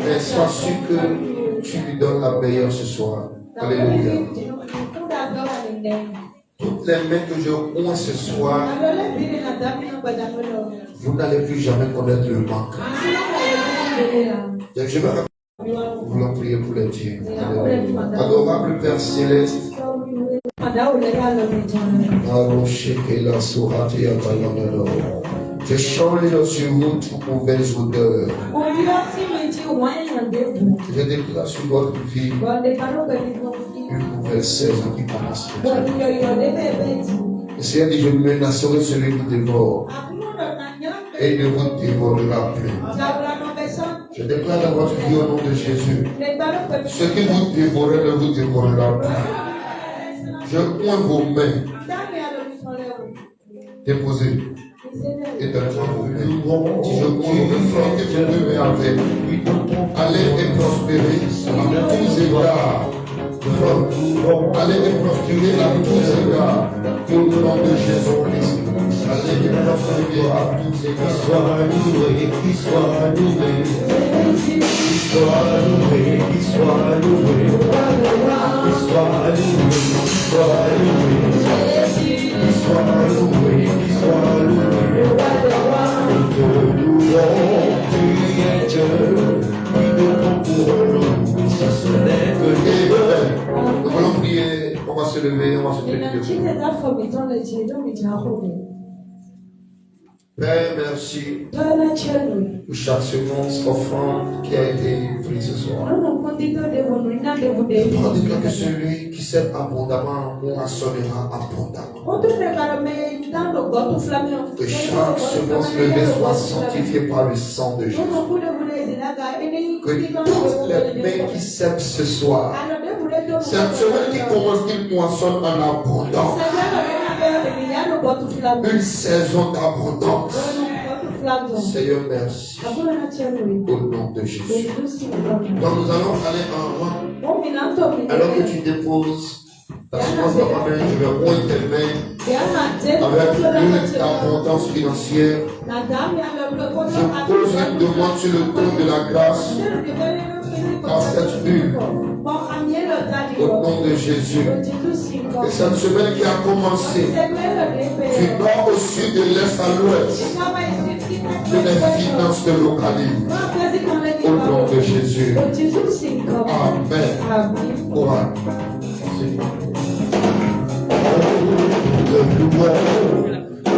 Mais sois sûr que tu lui donnes la meilleure ce soir. Alléluia. Toutes les mains que je oins ce soir, vous n'allez plus jamais connaître le manque. Je vais vous voulons prier pour les dieux. Adorable Père Céleste, je change sur vous toute mauvaise odeur. Je déclare sur votre vie une nouvelle saison qui commence. Le Seigneur dit, je menacerai celui qui dévore et il ne vous dévorera plus. Je déclare dans votre vie au nom de Jésus, ce qui vous dévorait ne vous dévorera plus. Je oins vos mains. Déposez. Et donnez-moi vos mains. Si je oins vos mains, frottez vos deux mains avec. Allez et prospérez à tous égards. Allez et prospérer à tous égards. Au nom de Jésus-Christ. Allez et prospérer à tous égards. Soit loué, qui soit loué. Qui soit loué, qui soit loué. Qui soit loué, qui soit loué. Qui soit loué, qui soit loué. Nous te louons, tu es Dieu. Nous devons pour nous, si ce n'est que Dieu. Nous allons prier, on va se lever, on va se tenir debout. Père, merci pour chaque seconde offrande qui a été prise ce soir. Je prends que celui qui sème abondamment moissonnera abondamment. Que chaque semence levée soit sanctifiée par le sang de Jésus. Que toutes les mains qui sèment ce soir, c'est un semaine qui commence, qui moissonne en abondance. Une saison d'abondance. Seigneur, merci. Au nom de Jésus. Donc nous allons aller en rang. Alors que tu déposes la semence dans ma main, je vais oindre tes mains avec l'huile d'abondance financière. Je pose une demande sur le trône de la grâce par cette huile. Au nom de Jésus. Et cette semaine qui a commencé du nord au sud, de l'est à l'ouest, que les finances te localisent. Au nom de Jésus. Amen. Amen.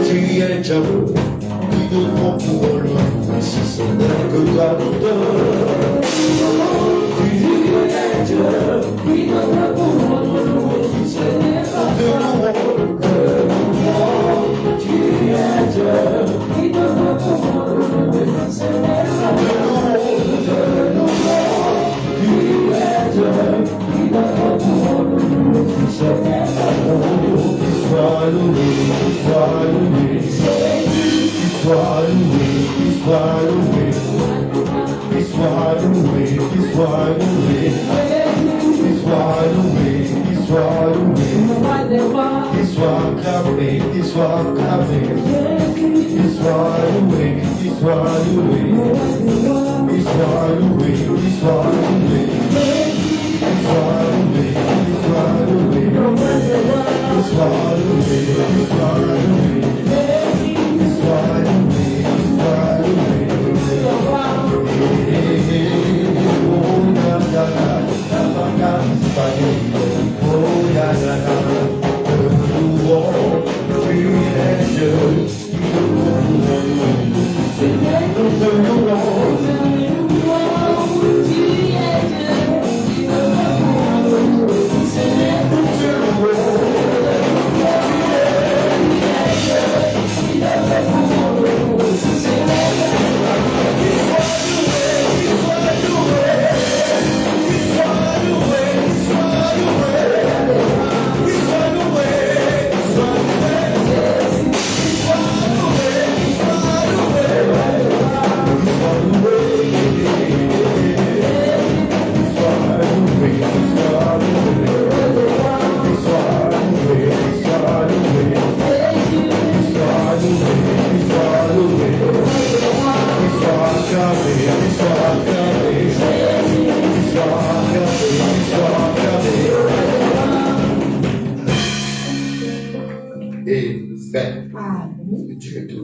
Tu es Dieu, qui nous prend pour le si ce n'est que ta douleur. Tu es Dieu, qui nous prend pour le si ce n'est pas de nous. Tu es Dieu, qui nous prend pour le si ce n'est pas de nous. Tu es Dieu, qui nous prend pour le si ce n'est pas de nous. Sois loué, sois loué, sois loué, sois loué, sois loué, sois loué, sois loué, sois loué, sois clamé, sois clamé, sois loué, sois loué, sois loué, sois loué, sois loué, sois loué.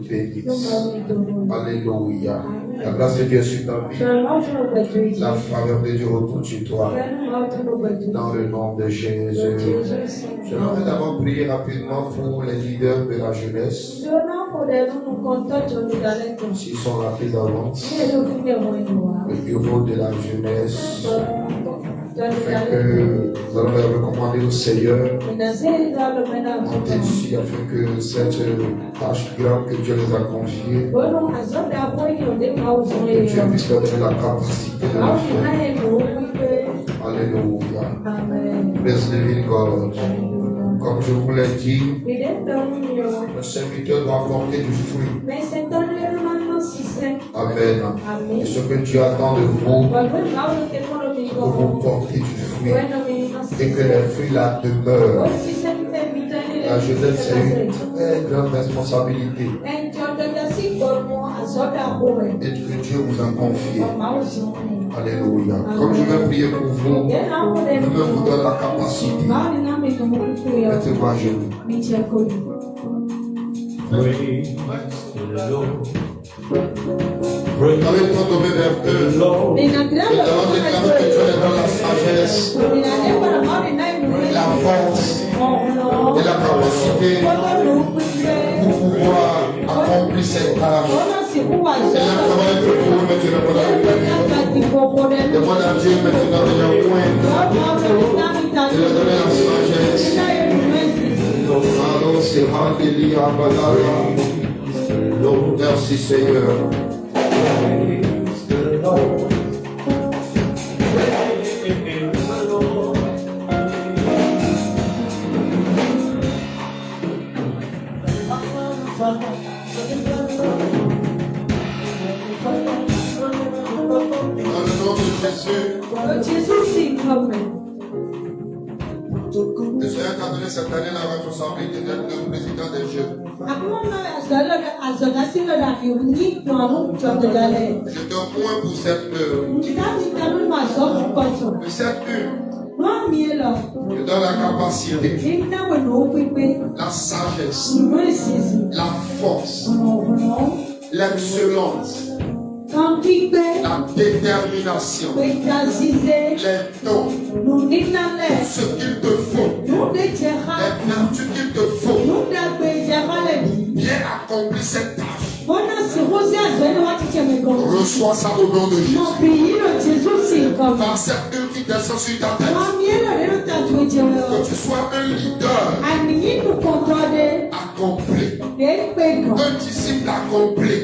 bénisse. Alléluia. La grâce de Dieu sur ta vie. La faveur de Dieu retourne sur toi. Dans le nom de Jésus. J'aimerais d'abord prier rapidement pour les leaders de la jeunesse. S'ils sont rapides d'avance. Le bureau de la jeunesse. Afin que nous allons les recommander au Seigneur. On est ici afin que cette tâche grave que Dieu les a confiée, que Dieu puisse leur donner la capacité de le faire. Alléluia. Praise the living God. Comme je vous l'ai dit, le serviteur doit apporter du fruit. Amen. Et ce que Dieu attend de vous, que vous portez du fruit et que les fruits là demeurent. La jeunesse, c'est une très grande responsabilité et que Dieu vous a confié. Alléluia. Comme je vais prier pour vous, Dieu vous donne la capacité. Mettez-moi à genoux. Avec ton domaine vers eux, nous allons déclarer que Dieu est dans la sagesse, la force et la capacité pour pouvoir accomplir cette tâche. Seigneur, travaille pour vous maintenant pendant le demande à Dieu maintenant de leur point, de leur donner la sagesse. Alors c'est Handelia Badara. Merci Seigneur. Le Seigneur t'a donné cette année la responsabilité d'être le président des jeunes. Je te point pour cette heure. De cette heure, je donne la capacité, la sagesse, la force, l'excellence, la détermination, les dons, ce qu'il te faut, les vertus qu'il te faut pour bien accomplir cette tâche. Reçois ça au nom de Jésus. Par cette heure qui descend sur ta tête, que tu sois un leader accompli, un disciple accompli,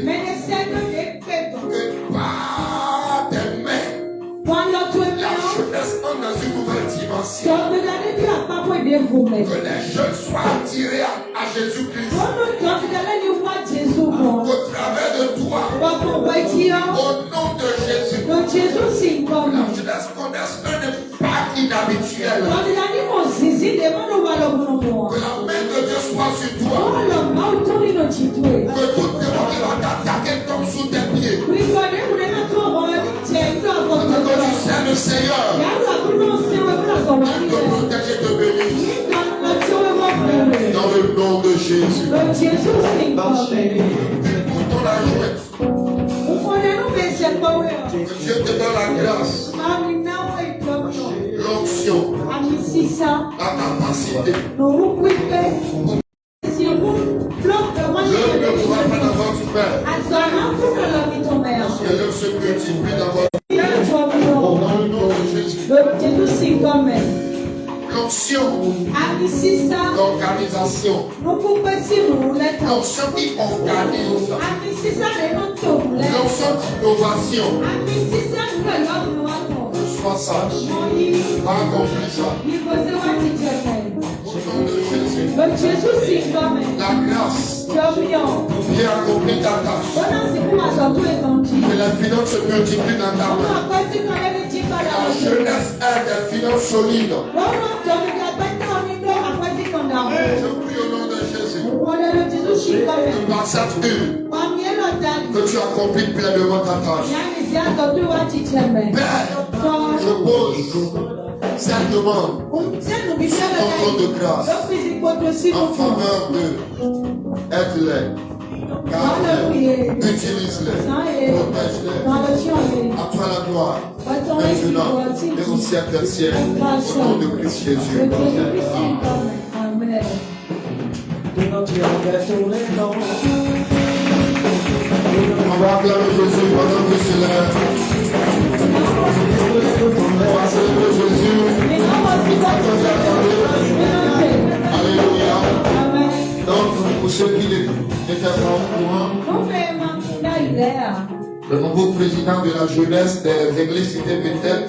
que par tes mains, la jeunesse entre dans une nouvelle dimension. Que les jeunes soient attirés à Jésus-Christ. Au travers de toi, au nom de Jésus, la jeunesse connaisse un impact inhabituel. Que la main de Dieu soit sur toi. Que tout démon qui va t'attaquer tombe sous tes pieds. Que tu sais le Seigneur. Que te protège et te bénisse. Dans le nom de Jésus. Écoutons la louette. Que Dieu te donne la grâce, l'onction, la capacité. L'œuvre ne pourra pas d'avoir du Père. Que l'œuvre se multiplie d'avoir du Père. Dans le nom de Jésus. L'onction, l'organisation, l'onction qui organise, l'onction d'innovation. Sois sage, accomplis ça. Au nom de Jésus, la grâce pour bien accomplir ta tâche. Que la finance se multiplie dans ta main. La jeunesse a des finances solides. Je prie au nom de Jésus. Que par cette heure, que tu accomplis pleinement ta tâche. Père, je pose cette demande sur ton trône de grâce en faveur de aide-les Garde-les, utilise-les, protège-les. À toi la gloire, maintenant, et au siècle des siècles, au nom de Christ Jésus. Amen. On va acclamer Jésus pendant que c'est l'heure. On va célébrer Jésus. Alléluia. Donc, pour ceux qui n'étaient pas au courant, le nouveau président de la jeunesse des églises Cité Bethel,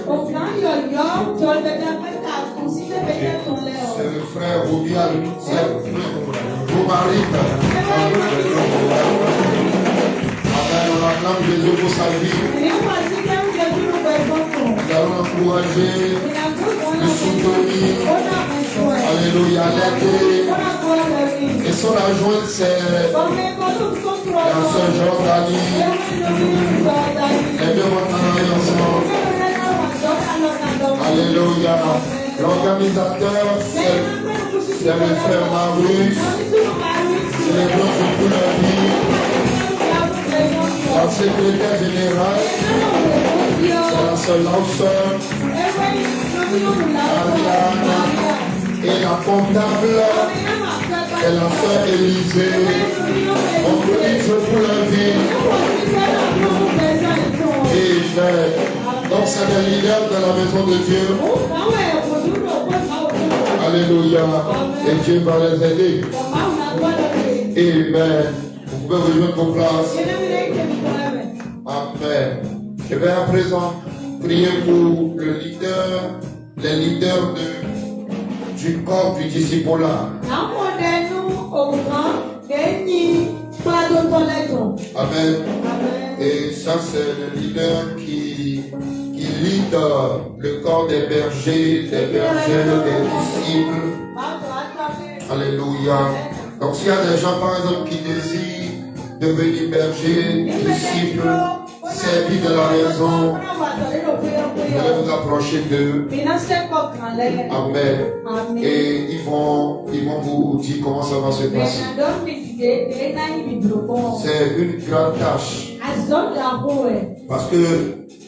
c'est le frère Robial, c'est le frère Romaric. Amen, on acclame Jésus pour sa vie. Nous allons encourager, le soutenir. Alléluia, l'aider. Et son adjoint, c'est la sœur Jordanie. Les deux vont travailler ensemble. Alléluia. L'organisateur, c'est le frère Marius. C'est les blancs de toute la vie. La secrétaire générale, c'est la sœur Lawson. Et la comptable, c'est la sœur Élisée. On prie Dieu pour la vie. Et donc c'est les leaders de la maison de Dieu. Alléluia. Et Dieu va les aider. Amen. Vous pouvez rejoindre vos places. Amen. Je vais à présent prier pour les leaders du corps du disciple-là. Amen. Et ça, c'est le leader qui lead le corps des bergers, des disciples. Alléluia. Donc, s'il y a des gens, par exemple, qui désirent devenir bergers, disciples, servir de la raison, vous allez vous approcher d'eux. Amen. Et ils vont vous dire comment ça va se passer. C'est une grande tâche. Parce que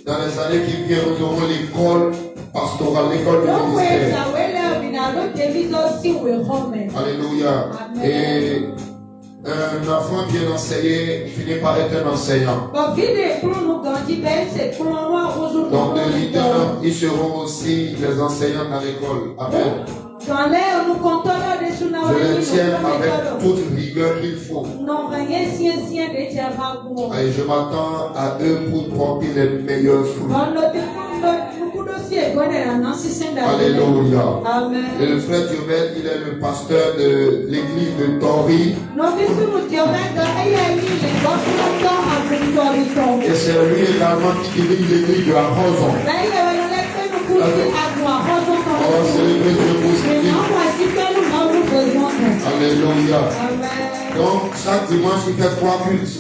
dans les années qui viennent, nous aurons l'école pastorale, l'école du ministère. Alléluia. Et un enfant bien enseigné finit par être un enseignant. Donc les leaders, ils seront aussi les enseignants dans l'école. Amen. Je les tiens avec toute rigueur qu'il faut. Et je m'attends à eux pour porter les meilleurs fruits. Alléluia. Et le frère Diomède, il est le pasteur de l'église de Tori. Et c'est lui également qui dirige l'église de Arroson. On va célébrer Dieu pour ce qui. Alléluia. Donc, chaque dimanche, il fait 3 cultes.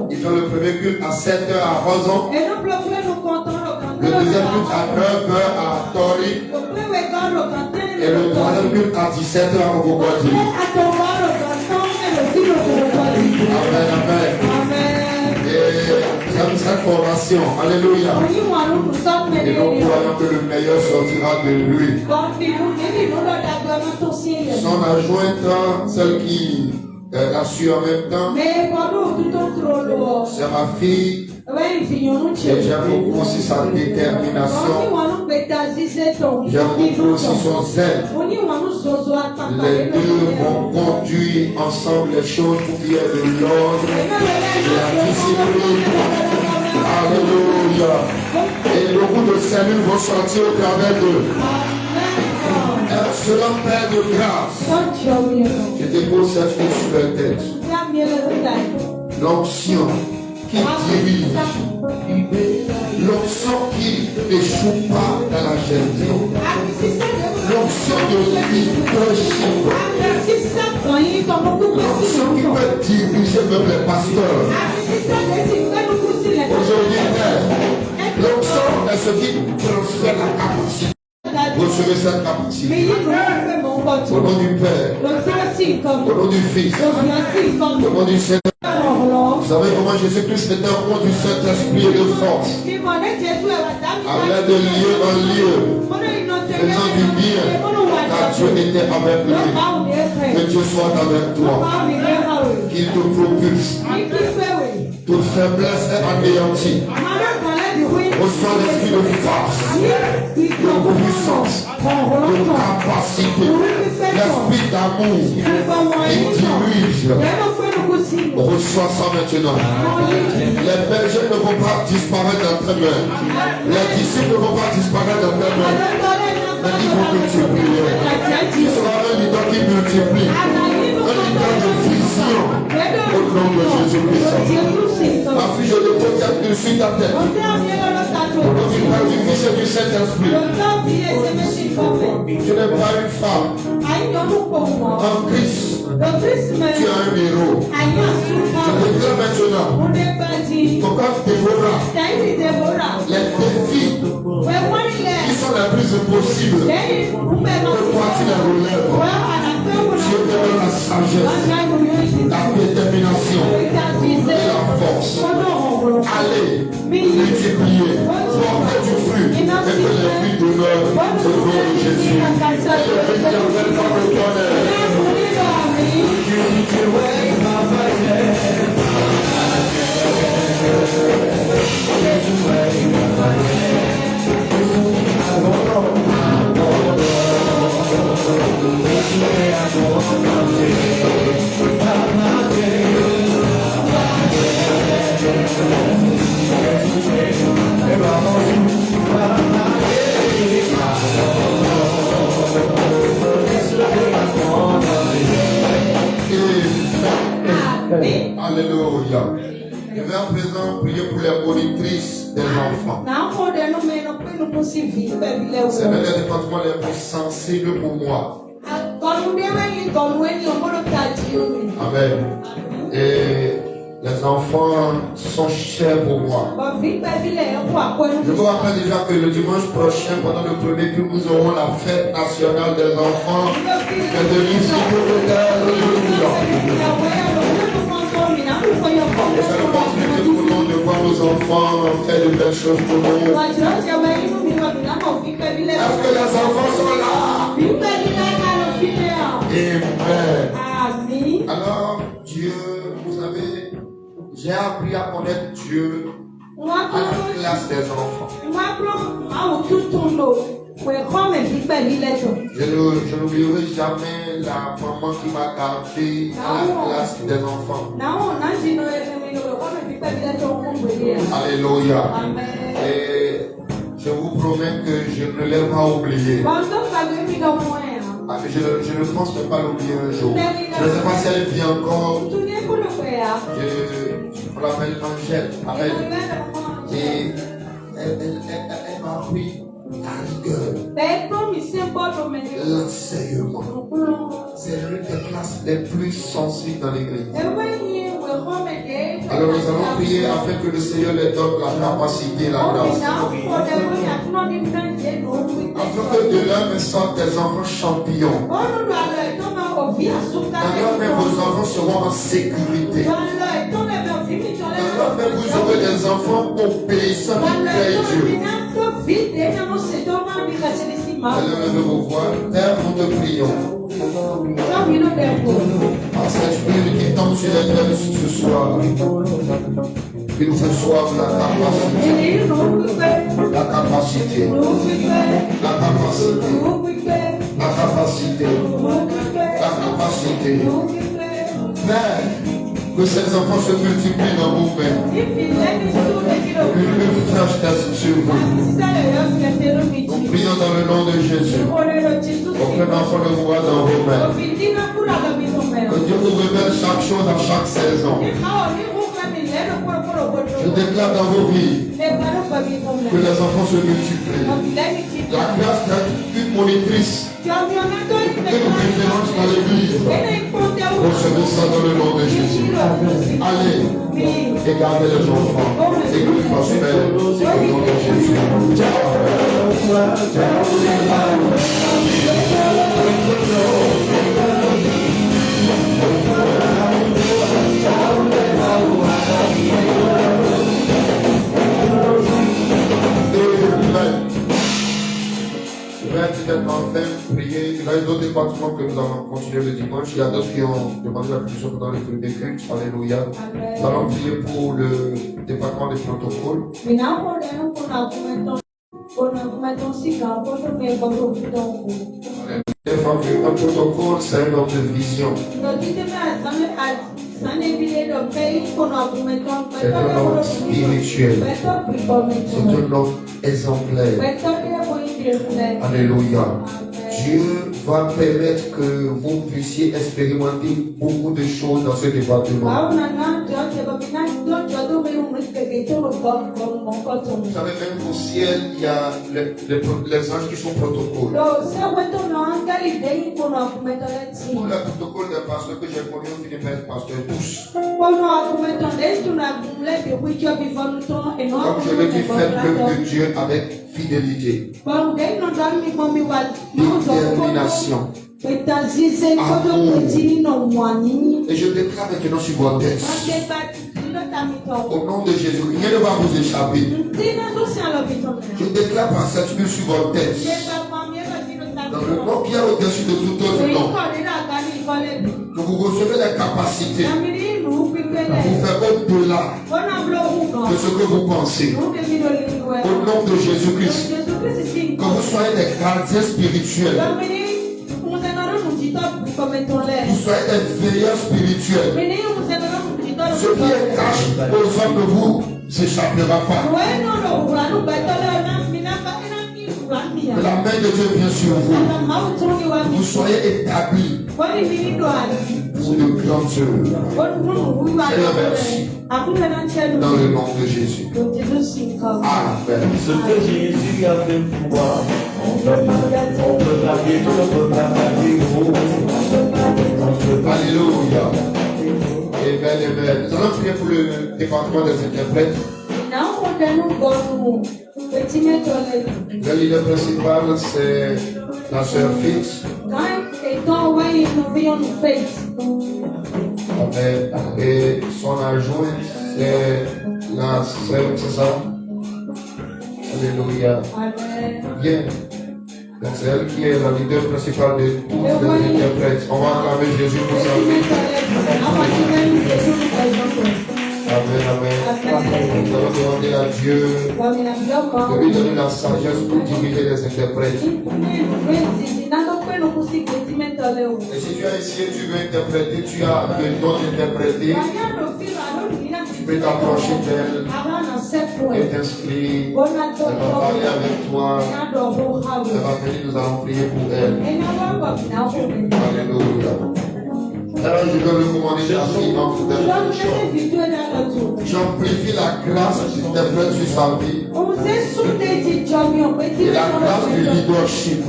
Il fait le premier culte à 7h à Roson. Le deuxième culte à 9h à Tori. Et le troisième culte à 17h à Ogogodi. Amen, amen. Et j'aime cette formation. Alléluia. Et nous croyons que le meilleur sortira de lui. Son adjointe, celle qui la suit en même temps, c'est ma fille. Et j'aime beaucoup aussi sa détermination. J'aime beaucoup aussi son zèle. Les deux vont conduire ensemble les choses pour qu'il y ait de l'ordre, de la discipline. Alléluia. Et beaucoup de cellules vont sortir au travers d'eux. Selon Père de grâce, je dépose cette chose sur la tête. L'onction qui dirige, l'onction qui n'échoue pas dans la gestion, l'onction de leadership, l'onction qui peut diriger même les pasteurs. Aujourd'hui, l'onction est ce qui transfère la capacité. Vous recevez cette capacité. Au nom du Père, Au nom du Fils. Au nom du Saint-Esprit. Vous savez comment Jésus-Christ était au nom du Saint-Esprit et de force. Allait de lieu en lieu, faisant du bien, car Dieu était avec lui. Que Dieu soit avec toi. Qu'il te propulse. Toute faiblesse est anéantie. Reçois l'esprit de force, de puissance, de capacité, l'esprit d'amour qui dirige. Reçois ça maintenant. Les bergers ne vont pas disparaître dans tes mains. Les disciples ne vont pas disparaître dans tes mains. Mais ils vont multiplier. Tu seras un leader qui multiplie. Un leader de vision. Au nom de Jésus-Christ. Ma fille, je le protège dessus ta tête. Au nom du Père, du Fils et du Saint-Esprit. Tu n'es pas une femme. En Christ. Tu as un héros. Je déclare maintenant. Ton corps Déborah. Les défis qui sont les plus impossibles. Que toi tu les relèves. Dieu te donne la sagesse, la détermination et la force. Allez, multiplier, porter du fruit et que les fruits d'honneur au nom de Jésus. Et le fruit d'éternel par le tonnerre. Alléluia. Je vais à présent prier pour les monitrices des enfants. C'est l'un des départements les plus sensibles pour moi. Amen. Et les enfants sont chers pour moi. Je vous rappelle déjà que le dimanche prochain, pendant le premier culte, nous aurons la fête nationale des enfants de l'ici pour et c'est l'opportunité pour nous de voir nos enfants faire de belles choses pour nous. Est-ce que les enfants sont là? Amen. Alors, Dieu, vous savez, j'ai appris à connaître Dieu à la classe des enfants. Je n'oublierai jamais la maman qui m'a gardé à la classe des enfants. Alléluia. Et je vous promets que je ne l'ai pas oublié. Je ne pense même pas l'oublier un jour. Je ne sais pas si elle vit encore. On l'appelle Angèle. Et elle m'a appris la rigueur, l'enseignement. C'est l'une des classes les plus sensibles dans l'église. Alors nous allons prier afin que le Seigneur les donne la capacité et la grâce. Afin que de là me sortent des enfants champions. D'ailleurs même vos enfants seront en sécurité. D'ailleurs même vous aurez des enfants obéissants qui craignent Dieu. Allez vos voix. Père, nous te prions. Par cette huile qui tombe sur les têtes ce soir, qu'il reçoive la capacité, la capacité, la capacité, la capacité. Père, que ces enfants se multiplient dans vous-mêmes. Une fraîche tête sur vous. Nous prions dans le nom de Jésus. Aucun enfant ne mourra dans vos mains. Que Dieu vous révèle chaque chose à chaque saison. Je déclare dans vos vies que les enfants se multiplient. La grâce d'être une monitrice et une référence dans l'église. Recevez ça dans le nom de Jésus. Allez et gardez les enfants et que vous prospèrent au nom de Jésus. département que nous allons continuer le dimanche. Il y a d'autres qui ont demandé la permission pendant le premier culte. Alléluia. Nous allons prier pour le département des protocoles. Un protocole, c'est un homme de vision. C'est un homme spirituel. C'est un homme exemplaire. Alléluia. Dieu va permettre que vous puissiez expérimenter beaucoup de choses dans ce département. Vous savez, même au ciel, il y a les anges qui sont protocoles. Pour le protocole des pasteurs que j'ai connu, on finit par être pasteur tous. Comme je le dis, faites l'œuvre de Dieu avec fidélité, détermination, amour. Et je déclare maintenant sur votre tête, au nom de Jésus, rien ne va vous échapper. Je déclare par cette nuit sur votre tête, dans le nom qui est au-dessus de tout autre nom, que vous recevez la capacité à vous faire au-delà de ce que vous pensez. Au nom de Jésus-Christ, que vous soyez des gardiens spirituels, vous soyez des veilleurs spirituels. Ce qui est caché aux hommes ne vous échappera pas. Que la main de Dieu vient sur vous. Vous soyez établis pour de grandes œuvres. Seigneur, merci. Dans le nom de Jésus. Amen. Ce que Jésus a fait pour moi, on peut braquer tout, on peut braquer gros. Alléluia. Amen. Nous allons prier pour le département des interprètes. Le leader principal, c'est la sœur Fitz. Amen. Et son adjointe, c'est la sœur, c'est ça? Alléluia. Bien. C'est elle qui est la leader principale de tous les interprètes. On va acclamer Jésus pour ça. Amen, amen. Nous allons demander à Dieu de lui donner la sagesse pour diriger les interprètes. Et si tu as essayé, tu veux interpréter, tu as le don d'interpréter, tu peux t'approcher d'elle et t'inscrire. Elle va parler avec toi. Elle va venir, nous allons prier pour elle. Alléluia. Alors je vais recommander la fille entre des j'amplifie la grâce d'interprète sur sa vie et la grâce du leadership.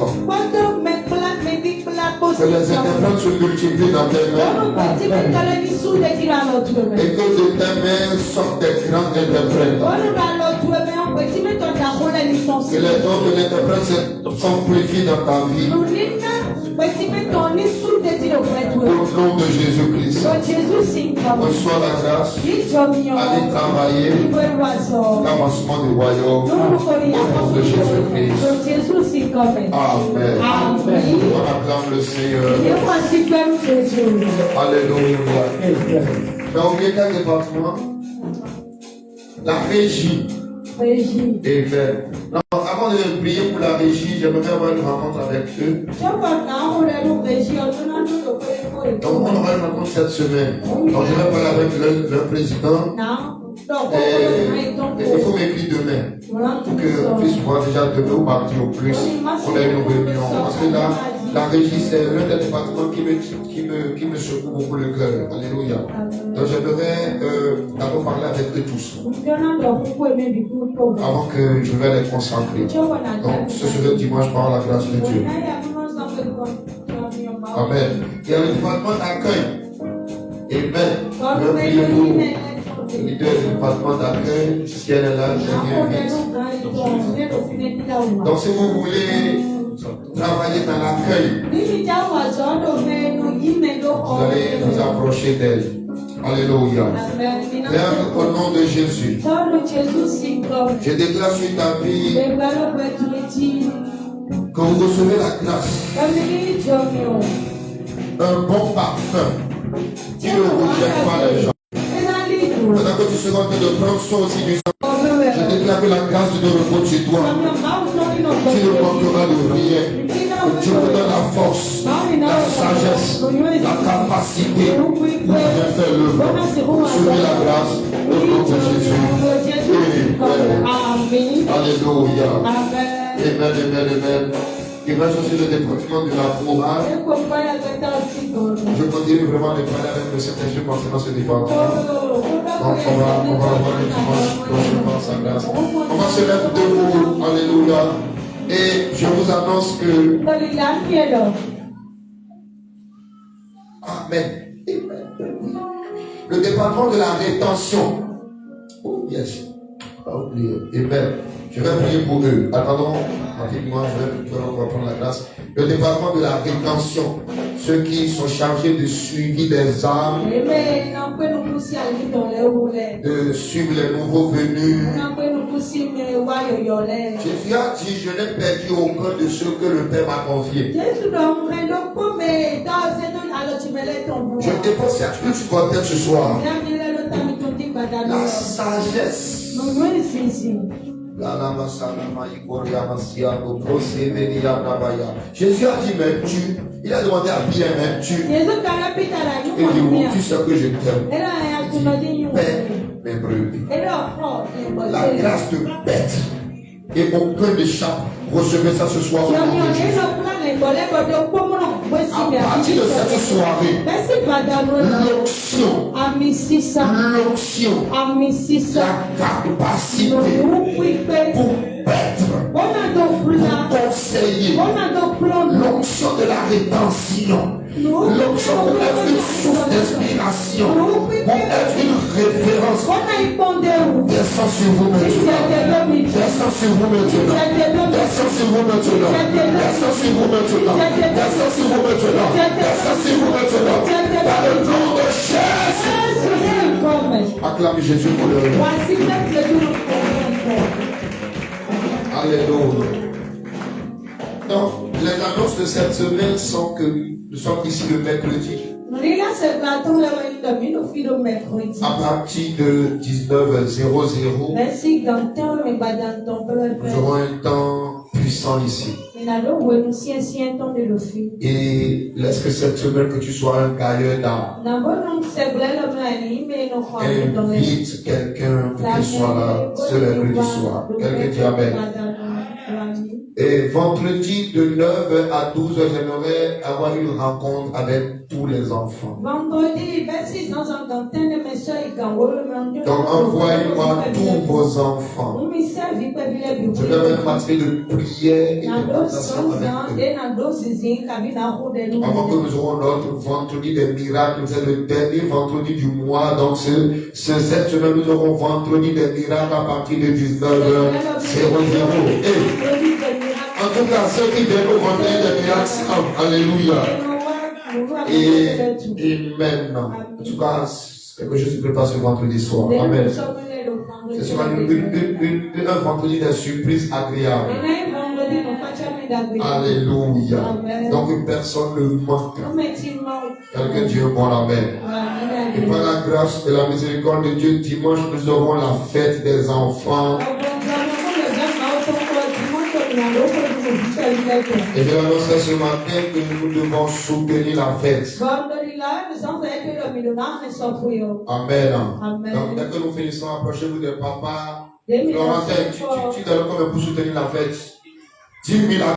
Que les interprètes se multiplient dans tes mains et que de tes mains sortent des grands interprètes. Que les dons de l'interprète s'amplifient dans ta vie. Au nom de Jésus-Christ, reçois la grâce, allez travailler, l'avancement du royaume, au nom de Jésus-Christ. Amen. On acclame le Seigneur. Alléluia. Mais oubliez quel département? La régie. Amen. Avant de prier pour la régie, j'aimerais avoir une rencontre avec eux. Donc on aura une rencontre cette semaine. Donc je vais parler avec le président. Et il faut m'écrire demain pour qu'on puisse voir déjà demain ou mardi au plus. On a une réunion. Parce que là, la régie, c'est l'un des départements qui me secoue beaucoup le cœur. Alléluia. Donc j'aimerais d'abord parler avec eux tous. Avant que je vais les concentrer. Donc ce serait dimanche par la grâce de Dieu. Amen. Il y a le département d'accueil. Amen. Je vais prier pour le leader du département d'accueil. Si elle est là, je viens vite. Donc si vous voulez travailler dans l'accueil, vous allez vous approcher d'elle. Alléluia. Père, au nom de Jésus, je déclare sur ta vie que vous recevez la grâce, Family Jomio. un bon parfum qui ne rejette pas les gens. Maintenant que tu seras en train de prendre soin aussi du sang, je déclare que la grâce de repos sur toi. Tu ne manqueras de rien. Dieu te donne la force, la sagesse, la capacité pour bien faire l'œuvre. Recevez la grâce au nom de Jésus. Amen. Alléluia. Amen, amen, amen. Il va chercher le département de la morale. Je continue vraiment de parler avec le Saint-Esprit concernant ce département. Donc on va avoir une dimanche concernant sa grâce. On va se mettre debout. Alléluia. Et je vous annonce que... Amen. Le département de la rétention. Oh yes. Pas oublier. Amen. Je vais prier pour eux. Attendons rapidement, je vais prendre la grâce. Le département de la rétention, ceux qui sont chargés de suivi des âmes, de suivre les nouveaux venus. Jésus a dit, je n'ai perdu aucun de ceux que le Père m'a confiés. Je dépose cette chose sur votre tête ce soir. La sagesse. Jésus a dit m'aimes-tu? Il a demandé à Pierre m'aimes-tu? Il dit oui, tu sais que je t'aime. Paix mes brebis. La grâce de bête et aucun n'échappe. Recevez ça ce soir au nom de Jésus. À partir de cette soirée, l'onction, la capacité pour paître, pour conseiller, l'onction de la rétention, l'onction pour être une source d'inspiration, pour être une référence. Descends sur vous maintenant. Descends sur vous maintenant. Descends sur vous maintenant. Descends sur vous maintenant. Descends sur vous maintenant. Descends sur vous maintenant. Dans le nom de Jésus. Acclame Jésus pour le roi. Alléluia. Donc, les annonces de cette semaine sont que nous sommes ici le mercredi. À partir de 19h00, nous aurons un temps puissant ici. Et laisse que cette semaine que tu sois un gaillard d'âme. Invite quelqu'un pour qu'il soit là ce mercredi soir. Quelqu'un dit Amen. Et vendredi de 9h à 12h, j'aimerais avoir une rencontre avec tous les enfants. Donc envoyez-moi tous vos enfants. Je vais mettre une matinée de prière et de méditation avec eux. Avant que nous aurons notre vendredi des miracles, c'est le dernier vendredi du mois. Donc cette semaine, nous aurons vendredi des miracles à partir de 19h00. En tout cas, ceux qui viennent au vendredi des miracles, alléluia. Et amen. En tout cas, quelque chose se prépare ce vendredi soir. Amen. Ce sera un vendredi de surprise agréable. Alléluia. Donc personne ne manque. Quelqu'un dit un bon amen. Et par la grâce et la miséricorde de Dieu, dimanche, nous aurons la fête des enfants. Et je l'annoncerai ce matin que nous devons soutenir la fête. Amen. Donc, dès que nous finissons, approchez-vous de papa. Florentin, tu donnes combien pour soutenir la fête? 10 000.